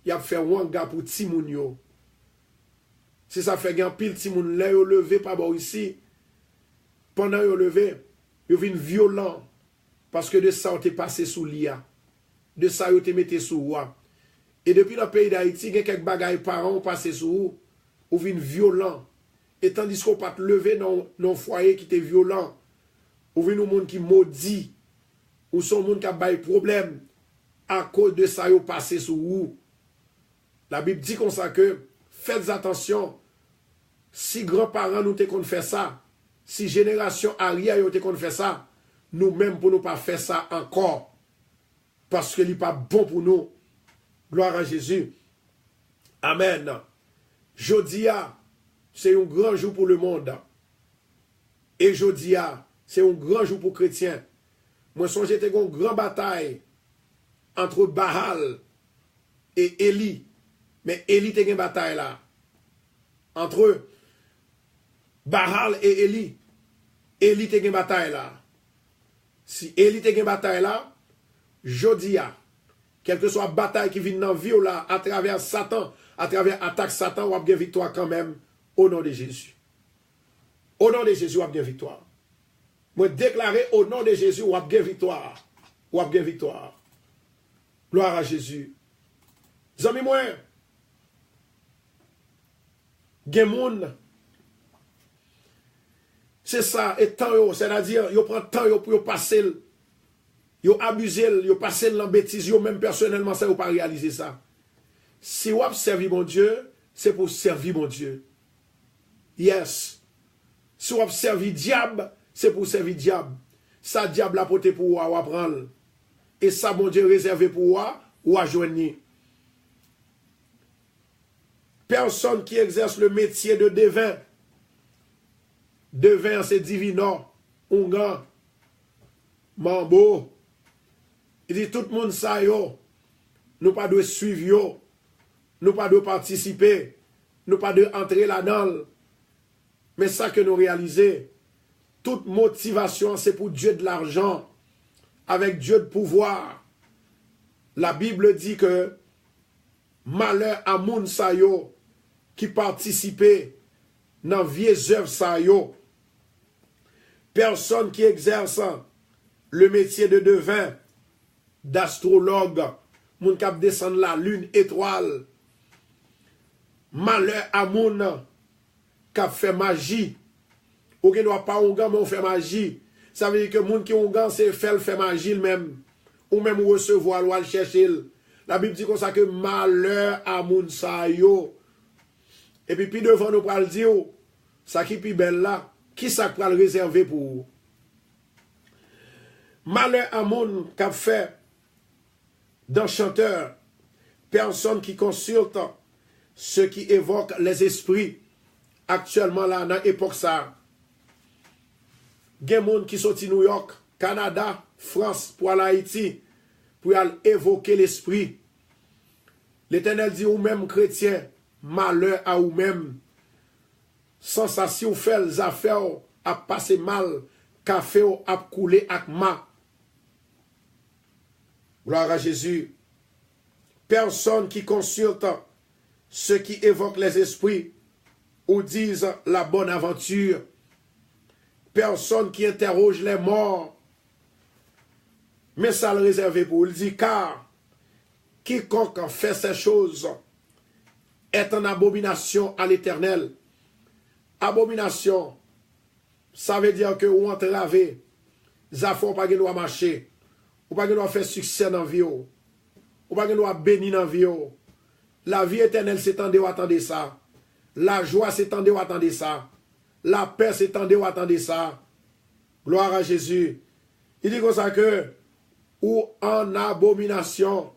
il a fait wanga pour ti moun yo. Si ça fait gen pile ti moun là yo levé pas bon ici. Pendant yo levé, yo vinn violent parce que de ça on t'est passé sous l'IA. De ça yo t'est metté sous roi. Et depuis le pays d'Haïti, gen quelques bagailles parents passé sous ou vinn violent. Et tandis qu'on pas te lever dans foyer qui était violent, ou vinn un monde qui maudit, ou son monde qui a des problèmes à cause de ça yo passé sous vous. La Bible dit comme ça que faites attention, si grands-parents nous te qu'on fait ça, si génération arrière yo te qu'on fait ça, nous-mêmes pour nous pas faire ça encore, parce que il n'est pas bon pour nous. Gloire à Jésus. Amen. Jodia, c'est un grand jour pour le monde. Et Jodia, c'est un grand jour pour les chrétiens. Moi, songe j'étais une grande bataille entre Baal et Élie. Mais Élie était une bataille là. Entre Baal et Élie. Élie était une bataille là. Si Élie était une bataille là, Jodia, quelle que soit la bataille qui vient dans la vie là, à travers Satan, à travers l'attaque Satan, on a bien victoire quand même, au nom de Jésus. Au nom de Jésus, on a bien victoire. Moi, déclarer au nom de Jésus, on a bien victoire. On a bien victoire. Gloire à Jésus. Zami moi, gen moun, c'est ça, et temps yo, c'est-à-dire, yo prend temps yo pour yo passer, yo abusé, yo passer dans bêtise, yo même personnellement, ça yo pas réaliser ça. Si vous servi mon Dieu, c'est pour servir mon Dieu. Yes. Si vous servi diable, c'est pour servir diable. Ça diable a porté pour vous, ou prendre. Et ça, mon Dieu, réservé pour vous, ou à joindre. Personne qui exerce le métier de devin. Devin, c'est divino, ongan, mambo. Il dit tout le monde ça yo. Nous pas de suivre yo. Nous pas de participer. Nous pas de entrer là-dedans. Mais ça que nous réalisons, toute motivation, c'est pour Dieu de l'argent, avec Dieu de pouvoir. La Bible dit que malheur à moun sa yo qui participait dans vieilles œuvres sa yo. Personne qui exerce le métier de devin, d'astrologue, moun kap descend la lune étoile. Malheur à moun kap fait magie. Ou qui doit pas ongan mais on fait magie. Ça veut dire que moun qui ongan c'est fait magie même. Ou même recevoir ou aller chercher. La Bible dit comme ça que malheur à moun sa yo. Et puis devant nous pral dire ça qui pi belle là, qui ça pral réserver pour vous? Malheur à moun qu'a fait d'un chanteur, personne qui consulte ce qui évoque les esprits actuellement là dans l'époque ça. Gen moun qui sorti New York, Canada, France pour aller Haïti pour aller évoquer l'esprit. L'Éternel dit ou même chrétien, malheur à ou même. Sans ça si vous faites les affaires à passer mal, café à couler ak ma. Gloire à Jésus. Personne qui consulte ceux qui évoquent les esprits ou disent la bonne aventure. Personne qui interroge les morts. Mais ça le réservé pour. Il dit car quiconque fait ces choses est en abomination à l'Éternel. Abomination, ça veut dire que ou entravé, zafon pas doit marcher, ou pas doit faire succès dans la vie, ou pas doit bénir dans la vie. La vie éternelle s'étendait ou attendez ça. La joie s'étendait ou attendez ça. La paix s'étendait ou attendez ça. Gloire à Jésus. Il dit comme ça que, ou en abomination.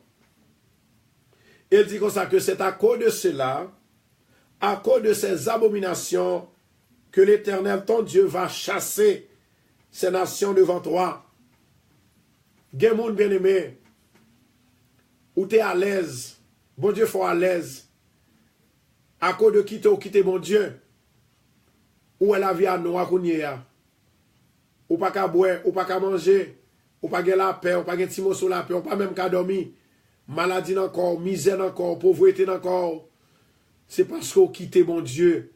Il dit comme ça que c'est à cause de cela, à cause de ces abominations, que l'Éternel, ton Dieu, va chasser ces nations devant toi. Gen moun bien-aimé, ou t'es à l'aise, bon Dieu faut à l'aise, à cause de quitter mon Dieu, ou est la vie à nous, à kounye, ou pas qu'à boire, ou pas qu'à manger, ou pas qu'à la paix, ou pas qu'à timo sous la paix, ou pas même qu'à dormir, maladie encore, misère encore, pauvreté encore, c'est parce qu'on quitte mon Dieu.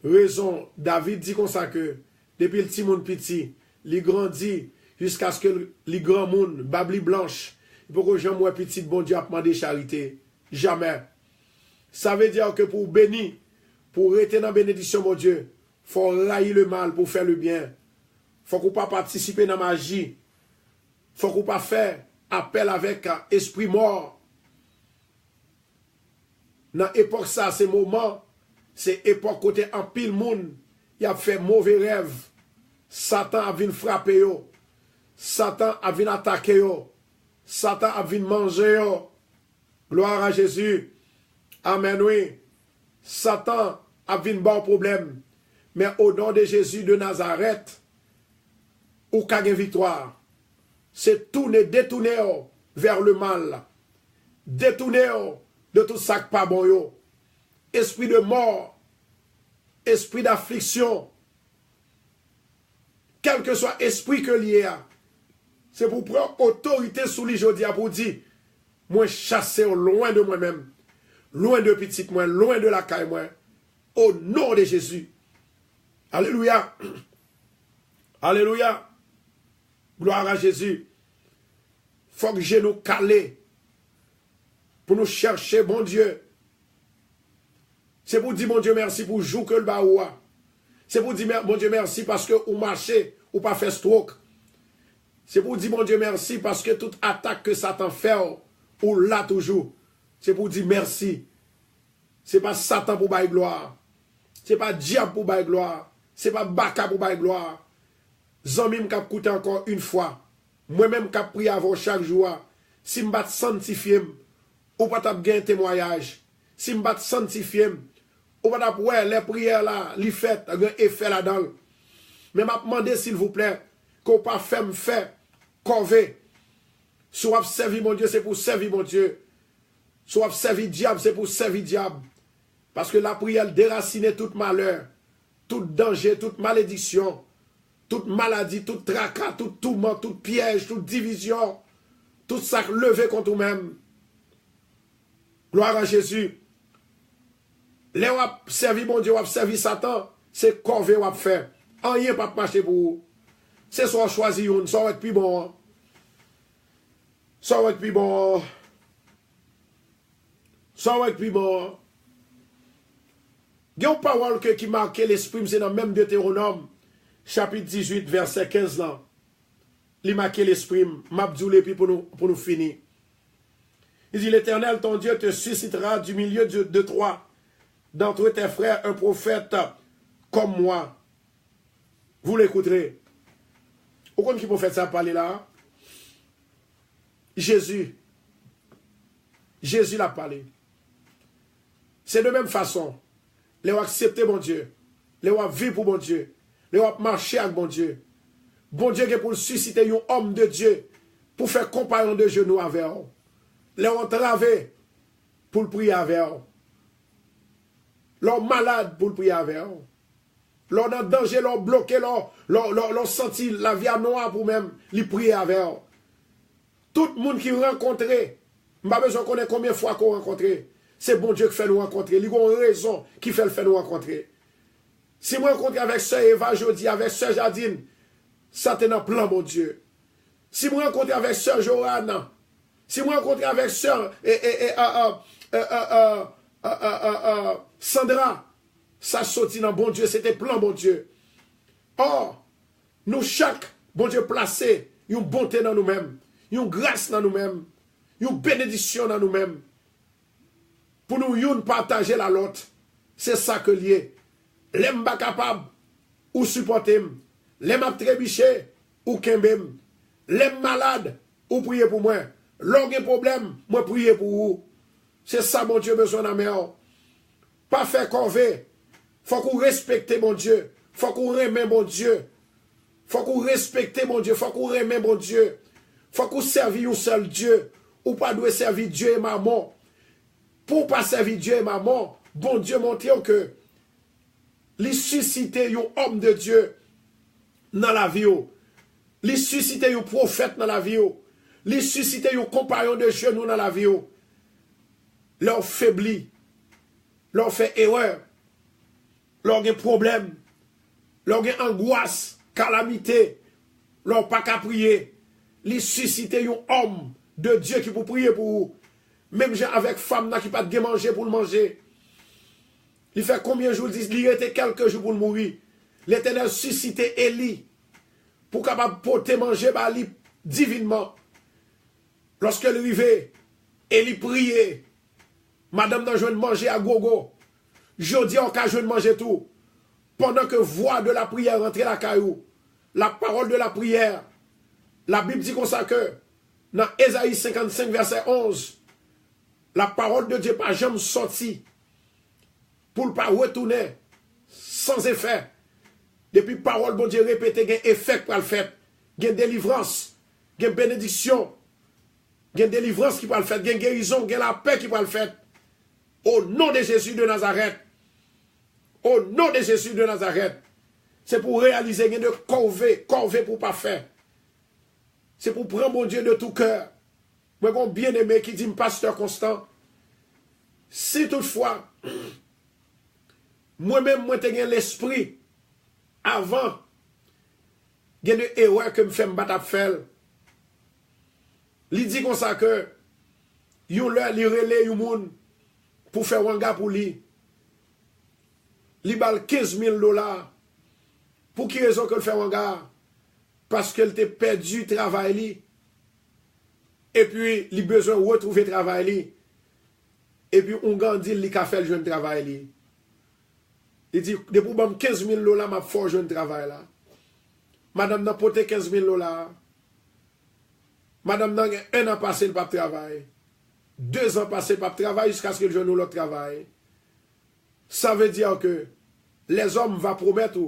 Raison, David dit comme ça que, depuis le petit monde petit, il grandit jusqu'à ce que le grand monde, babli blanche, pour que j'aime moi petit bon Dieu a demandé charité. Jamais. Ça veut dire que pour bénir, pour rester dans la bénédiction, mon Dieu, il faut railler le mal pour faire le bien. Il faut qu'on pas participer dans la magie. Il faut qu'on pas faire appel avec un esprit mort. Dans l'époque ça, c'est moment, c'est époque côté en pile monde, il a fait mauvais rêve. Satan a venu frapper yo. Satan a venu attaquer yo. Satan a venu manger yo. Gloire à Jésus. Amen, oui. Satan a venu bon problème. Mais au nom de Jésus de Nazareth, ou kage victoire. C'est tourner, détourner vers le mal. Détourner de tout ça qui pas bon yo. Esprit de mort, esprit d'affliction, quel que soit esprit que lié a, c'est pour prendre autorité sous les jodia pour dire, moi chasser loin de moi-même, loin de petite moi, loin de la caille moi, au nom de Jésus. Alléluia. Alléluia. Gloire à Jésus. Faut que je nous calé pour nous chercher, bon Dieu. C'est pour dire, bon Dieu, merci pour jouer que le baoua. C'est pour dire, bon Dieu, merci parce que vous marchez, ou pas fait stroke. C'est pour dire, bon Dieu, merci parce que toute attaque que Satan fait, ou là toujours. C'est pour dire merci. C'est pas Satan pour bailler gloire. C'est pas diable pour bailler gloire. C'est pas Baka pour bailler gloire. Zami m'kap coûté encore une fois. Moi-même qui prié avant chaque jour. Si m'bat sanctifié, ou pas tap gen témoignage. Si m'bat sanctifié, ou pas tap ouais les prières là, li fait, un effet là-dedans. Mais m'a demandé s'il vous plaît, qu'on pas fait me faire corvée. Soit servir mon Dieu, c'est pour servir mon Dieu. Soit servir diable, c'est pour servir diable. Parce que la prière déracine tout malheur, tout danger, toute malédiction, toute maladie, tout tracas, tout tourment, tout piège, toute division, tout ça levé contre nous-mêmes. Gloire à Jésus. Les wap servi mon Dieu, wap servi Satan, c'est corvée wap faire. Rien pas marcher pour vous. C'est soit choisi une, soit être plus bon. Soit être plus bon. Soit être plus bon. Il y a une parole qui marque l'esprit, c'est dans le même Deutéronome, chapitre 18, verset 15 là. Il marque l'esprit, m'abdoulé puis pour nous finir. Il dit, l'Éternel, ton Dieu, te suscitera du milieu de toi, d'entre tes frères, un prophète comme moi. Vous l'écouterez. Vous connaissez qui prophète ça parler là? Jésus. Jésus l'a parlé. C'est de même façon. Les ont accepté mon Dieu. Les ont vivre pour mon Dieu. Les ont marché avec mon Dieu. Bon Dieu qui est pour susciter un homme de Dieu pour faire compagnon de genoux avec eux. Les ont travé pour le prier avec eux. L'ont malade pour le prier avec eux. L'ont en danger, l'ont bloqué, l'ont senti la vie à noire pour même les prier avec eux. Tout le monde qui rencontré, je n'ai pas besoin de connaître combien de fois qu'on rencontre. C'est bon Dieu qui fait nous rencontrer. Il y a une raison qui fait le fait nous rencontrer. Si je rencontre avec Sœur Eva Jodi, avec Sœur Jadine, ça c'est un plan, mon Dieu. Si je rencontre avec Sœur Johanna, si je rencontre avec Sœur Sandra, ça sortit dans bon Dieu, c'était plan, mon Dieu. Or, nous chaque, bon Dieu, placé une bonté dans nous-mêmes, une grâce dans nous-mêmes, une bénédiction dans nous-mêmes. Pour nous yon partager la l'autre. C'est ça que lié. L'aime pas capable ou supporter. L'aime à trébicher ou kembem. L'aime malade ou prier pour moi. L'on a problème, moi prier pour vous. C'est ça mon Dieu besoin d'amour. Pas faire corvée. Faut qu'on respecte mon Dieu. Faut qu'on remet mon Dieu. Faut qu'on respecte mon Dieu. Faut qu'on remet mon Dieu. Faut qu'on servir un seul Dieu. Ou pas doit servir Dieu et maman. Pour pas servir Dieu et maman, bon Dieu montre que les susciter un homme de Dieu dans la vie, les susciter un prophète dans la vie, les susciter un compagnon de genoux dans la vie, leur faiblit, leur fait erreur, leur a problème, leur a angoisse, calamité, leur pas qu'à prier, les susciter un homme de Dieu qui peut prier pour vous. Même avec femme qui pas de manger pour le manger. Il fait combien de jours, il était quelques jours pour le mourir. L'Éternel suscité Élie pour capable porter manger par lui divinement. Lorsque il arrivait, Élie priait. Madame n'a joué de manger à gogo. Jodi on a joué de manger tout. Pendant que voix de la prière rentrait la caillou. La parole de la prière. La Bible dit comme ça que dans Ésaïe 55 verset 11. La parole de Dieu pas jamais sorti pour ne pas retourner sans effet. Depuis parole bon Dieu répété, il y a un effet pour le faire. Il y a une délivrance, il y a une bénédiction, il y a une délivrance qui peut le faire, il y a une guérison, il y a la paix qui peut le faire. Au nom de Jésus de Nazareth. Au nom de Jésus de Nazareth. C'est pour réaliser, il y a de corvée pour pas faire. C'est pour prendre mon Dieu de tout cœur. Moi, mon bien-aimé qui dit, pasteur Constant, si toutefois, moi-même, moi, j'ai l'esprit, avant, il y a des erreurs que me fait me battre à faire. Il dit comme ça que, Yon lè li relè yon moun pour faire wanga pour lui. Li bal $15,000. Pour qui raison que le fait wanga? Parce qu'elle t'a perdu travail li. Et puis, il a besoin de retrouver travail li. Et puis, on grandit, il a fait le jeune travail li. Il dit, depuis que $15,000, m'a fait jeune travail là. Madame n'a porté $15,000. Madame n'a un an passé le pas travail. 2 ans passé pas travail jusqu'à ce que le jeune l'autre travail. Ça veut dire que les hommes vont promettre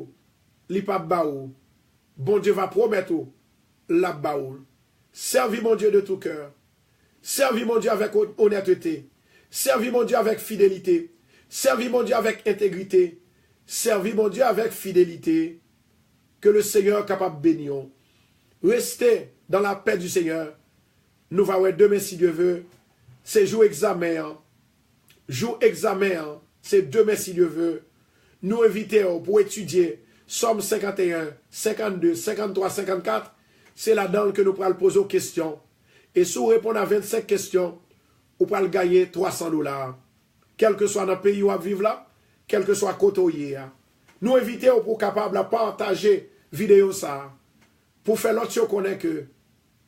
li pas baou. Bon Dieu va promettre la baoul. Servis mon Dieu de tout cœur. Servis mon Dieu avec honnêteté. Servis mon Dieu avec fidélité. Servis mon Dieu avec intégrité. Servis mon Dieu avec fidélité. Que le Seigneur est capable de bénir. Restez dans la paix du Seigneur. Nous allons voir demain si Dieu veut. C'est jour examen. Jour examen. C'est demain si Dieu veut. Nous invitons pour étudier Somme 51, 52, 53, 54. C'est là-dedans que nous pourrons poser aux questions. Et si vous répondez à 25 questions, vous pourrez gagner $300. Quel que soit notre pays où vous vivez là, quel que soit côté où vous êtes. Nous invitons pour capable de partager vidéo ça. Pour faire l'autre chose qu'on est que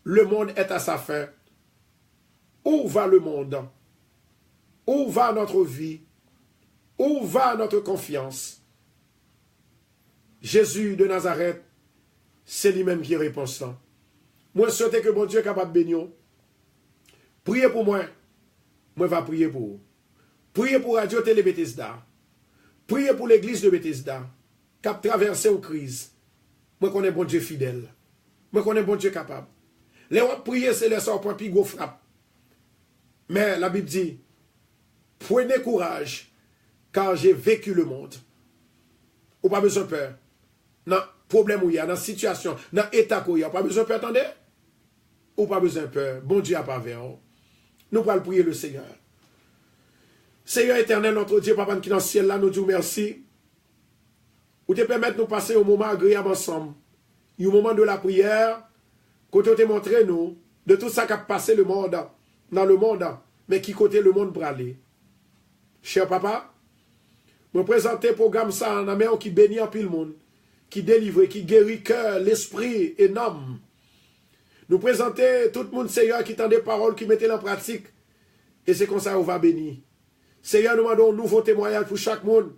le monde est à sa fin. Où va le monde? Où va notre vie? Où va notre confiance? Jésus de Nazareth, c'est lui-même qui répond ça. Moi, je souhaite que mon Dieu est capable de bénir. Priez pour moi. Moi, je vais prier pour vous. Priez pour Radio Télé Bethesda. Priez pour l'église de Bethesda, qui a traversé une crise. Moi, connais bon Dieu fidèle. Moi, connais bon Dieu capable. Les prier, c'est les sorts pour un gros frappe. Mais la Bible dit, prenez courage, car j'ai vécu le monde. Ou pas besoin de peur. Non, problème où il y a, dans situation, dans état où il y a, pas besoin de peur, attendez. Ou pas besoin de peur. Bon Dieu a pas vers. Nous allons prier le Seigneur. Seigneur éternel, notre Dieu, Papa qui est dans le ciel, là, nous disons merci. Ou te permettre de nous passer un moment agréable ensemble. Un moment de la prière, côté te montrer nous, de tout ça qui a passé le monde, dans le monde, mais qui côté le monde pour aller. Cher Papa, me présenter le programme ça en amène qui bénit en pile le monde, qui délivre, qui guérit cœur, l'esprit et l'âme. Nous présenter tout le monde, Seigneur, qui tend des paroles, qui mettait en pratique. Et c'est comme ça qu'on va bénir. Seigneur, nous demandons un nouveau témoignage pour chaque monde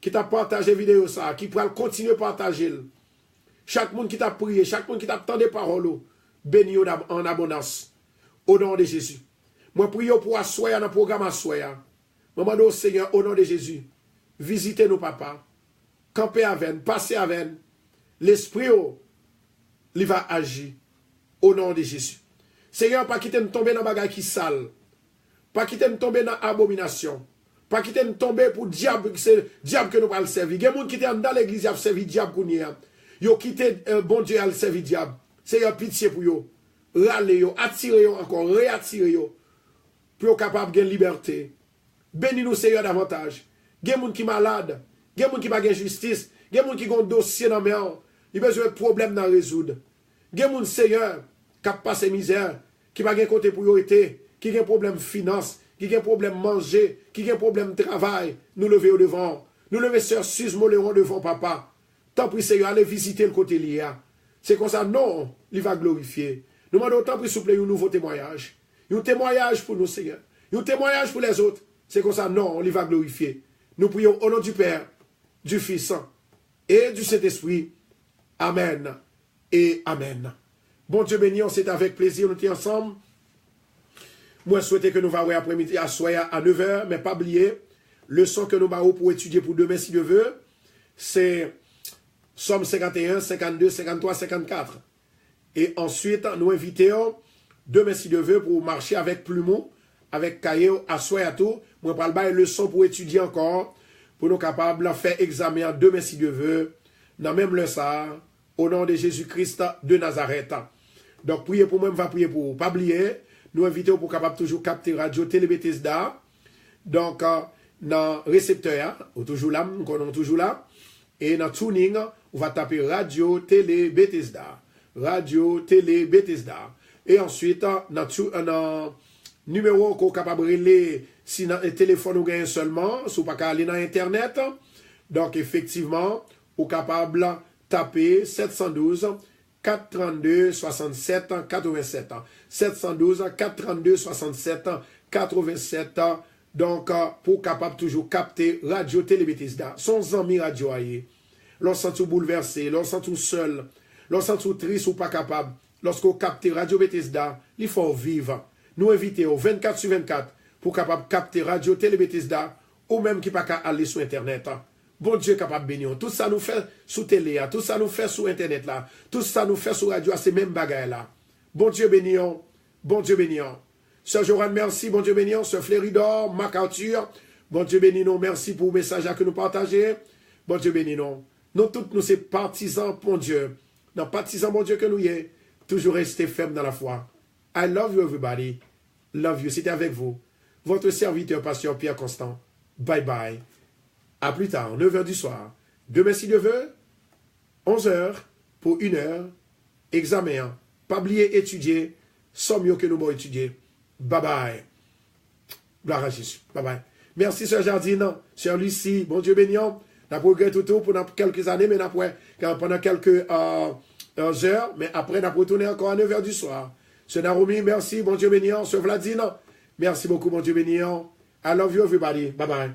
qui t'a partagé vidéo ça, qui pourra continuer à partager. Chaque monde qui t'a prié, chaque monde qui t'a entendu des paroles, béni en abondance. Au nom de Jésus. Moi, prie pour assoyer dans le programme assoyer. Moi, demande au Seigneur, au nom de Jésus, visitez nos papas, campez avec nous, passez avec nous. L'esprit, il va agir au nom de Jésus. Seigneur, pas quitter nous tomber dans bagage qui sale. Pas quitter nous tomber dans abomination. Pas quitter nous tomber pour diable, c'est diable que nous allons servir. Il y a des gens qui étaient dans l'église qui ont servi diable pour nous. Ils ont quitté bon Dieu à le servir diable. Seigneur, pitié pour eux. Râlez, attirez encore, réattirez pour être capable de liberté. Bénis-nous, Seigneur, davantage. Il y a des gens qui sont malades. Il y a des gens qui n'ont pas de justice. Il y a des gens qui ont un dossier dans les mains. Ils ont besoin de problèmes à résoudre. Il y a des gens, Seigneur, qui ont passé misère, qui n'ont pas de côté priorité, qui ont un problème de finance, qui ont un problème de manger, qui ont un problème de travail. Nous lever au devant. Nous lever sœur Suze Moléon devant papa. Tant pis, Seigneur, allez visiter le côté lié. C'est comme ça, non, il va glorifier. Nous demandons tant pis, s'il vous plaît, un nouveau témoignage. Un témoignage pour nous, Seigneur. Un témoignage pour les autres. C'est comme ça, non, on les va glorifier. Nous prions au nom du Père, du Fils et du Saint-Esprit. Amen et Amen. Bon Dieu béni, on s'est avec plaisir, nous sommes ensemble. Moi, je souhaite que nous allons après-midi à 9h, mais pas oublier, le son que nous avons pour étudier pour demain, si Dieu veut, c'est Somme 51, 52, 53, 54. Et ensuite, nous invitons demain, si Dieu veut, pour marcher avec Plumeau, avec Caillou, à tout. Moi, je vais le son pour étudier encore, pour nous capables de faire examen demain, si Dieu veut, dans même le ça, au nom de Jésus-Christ de Nazareth. Donc, priez pour moi, je vais prier pour vous. Pas oublier, nous invitons pour capable toujours capter Radio Télé Bethesda. Donc, dans le récepteur, toujours là, nous sommes toujours là. Et dans tuning, on va taper Radio Télé Bethesda. Radio Télé Bethesda. Et ensuite, dans Numéro qu'on est capable de relayer si dans le téléphone ou gagne seulement, si vous pas aller dans Internet. Donc, effectivement, vous êtes capable de taper 712 432 67 87. 712 432 67 87. Donc, pour capable toujours capter Radio Télé Bethesda. Son ami radio aïe. Lorsqu'on sent bouleversé, lorsqu'on sent seul, lorsqu'on sent triste ou pas capable, lorsqu'on capte Radio Bethesda, il faut vivre. Nous invitons 24 sur 24 pour capable capter Radio Télé Bethesda ou même qui pas qu'à aller sur Internet. Bon Dieu capable de bénir. Tout ça nous fait sous télé, tout ça nous fait sur Internet là, tout ça nous fait sur radio, ces mêmes bagailles là. Bon Dieu bénir, bon Dieu bénir. Sœur Joanne, merci, bon Dieu bénir. Sœur Fléridor, Marc Arthur, bon Dieu bénir nous, merci pour le message que nous partageons. Bon Dieu bénir nous. Nous tous, nous sommes partisans, bon Dieu. Nous partisans, bon Dieu, que nous y est. Toujours rester ferme dans la foi. I love you, everybody. Love you. C'était avec vous. Votre serviteur, pasteur Pierre Constant. Bye bye. À plus tard, 9h du soir. Demain, si Dieu veut, 11h pour 1h. Examen. Pas oublier étudier. Sans mieux que nous allons étudier. Bye bye. Gloire à Jésus. Bye bye. Merci, Sœur Jardine. Sœur Lucie. Bon Dieu bénissant. Nous avons regretté tout pour quelques années, mais pendant quelques heures, mais après, nous avons retourné encore à 9h du soir. Sœur Naomi, merci, bon Dieu bénissant. Sœur Vladine, merci beaucoup, bon Dieu bénissant. I love you, everybody. Bye bye.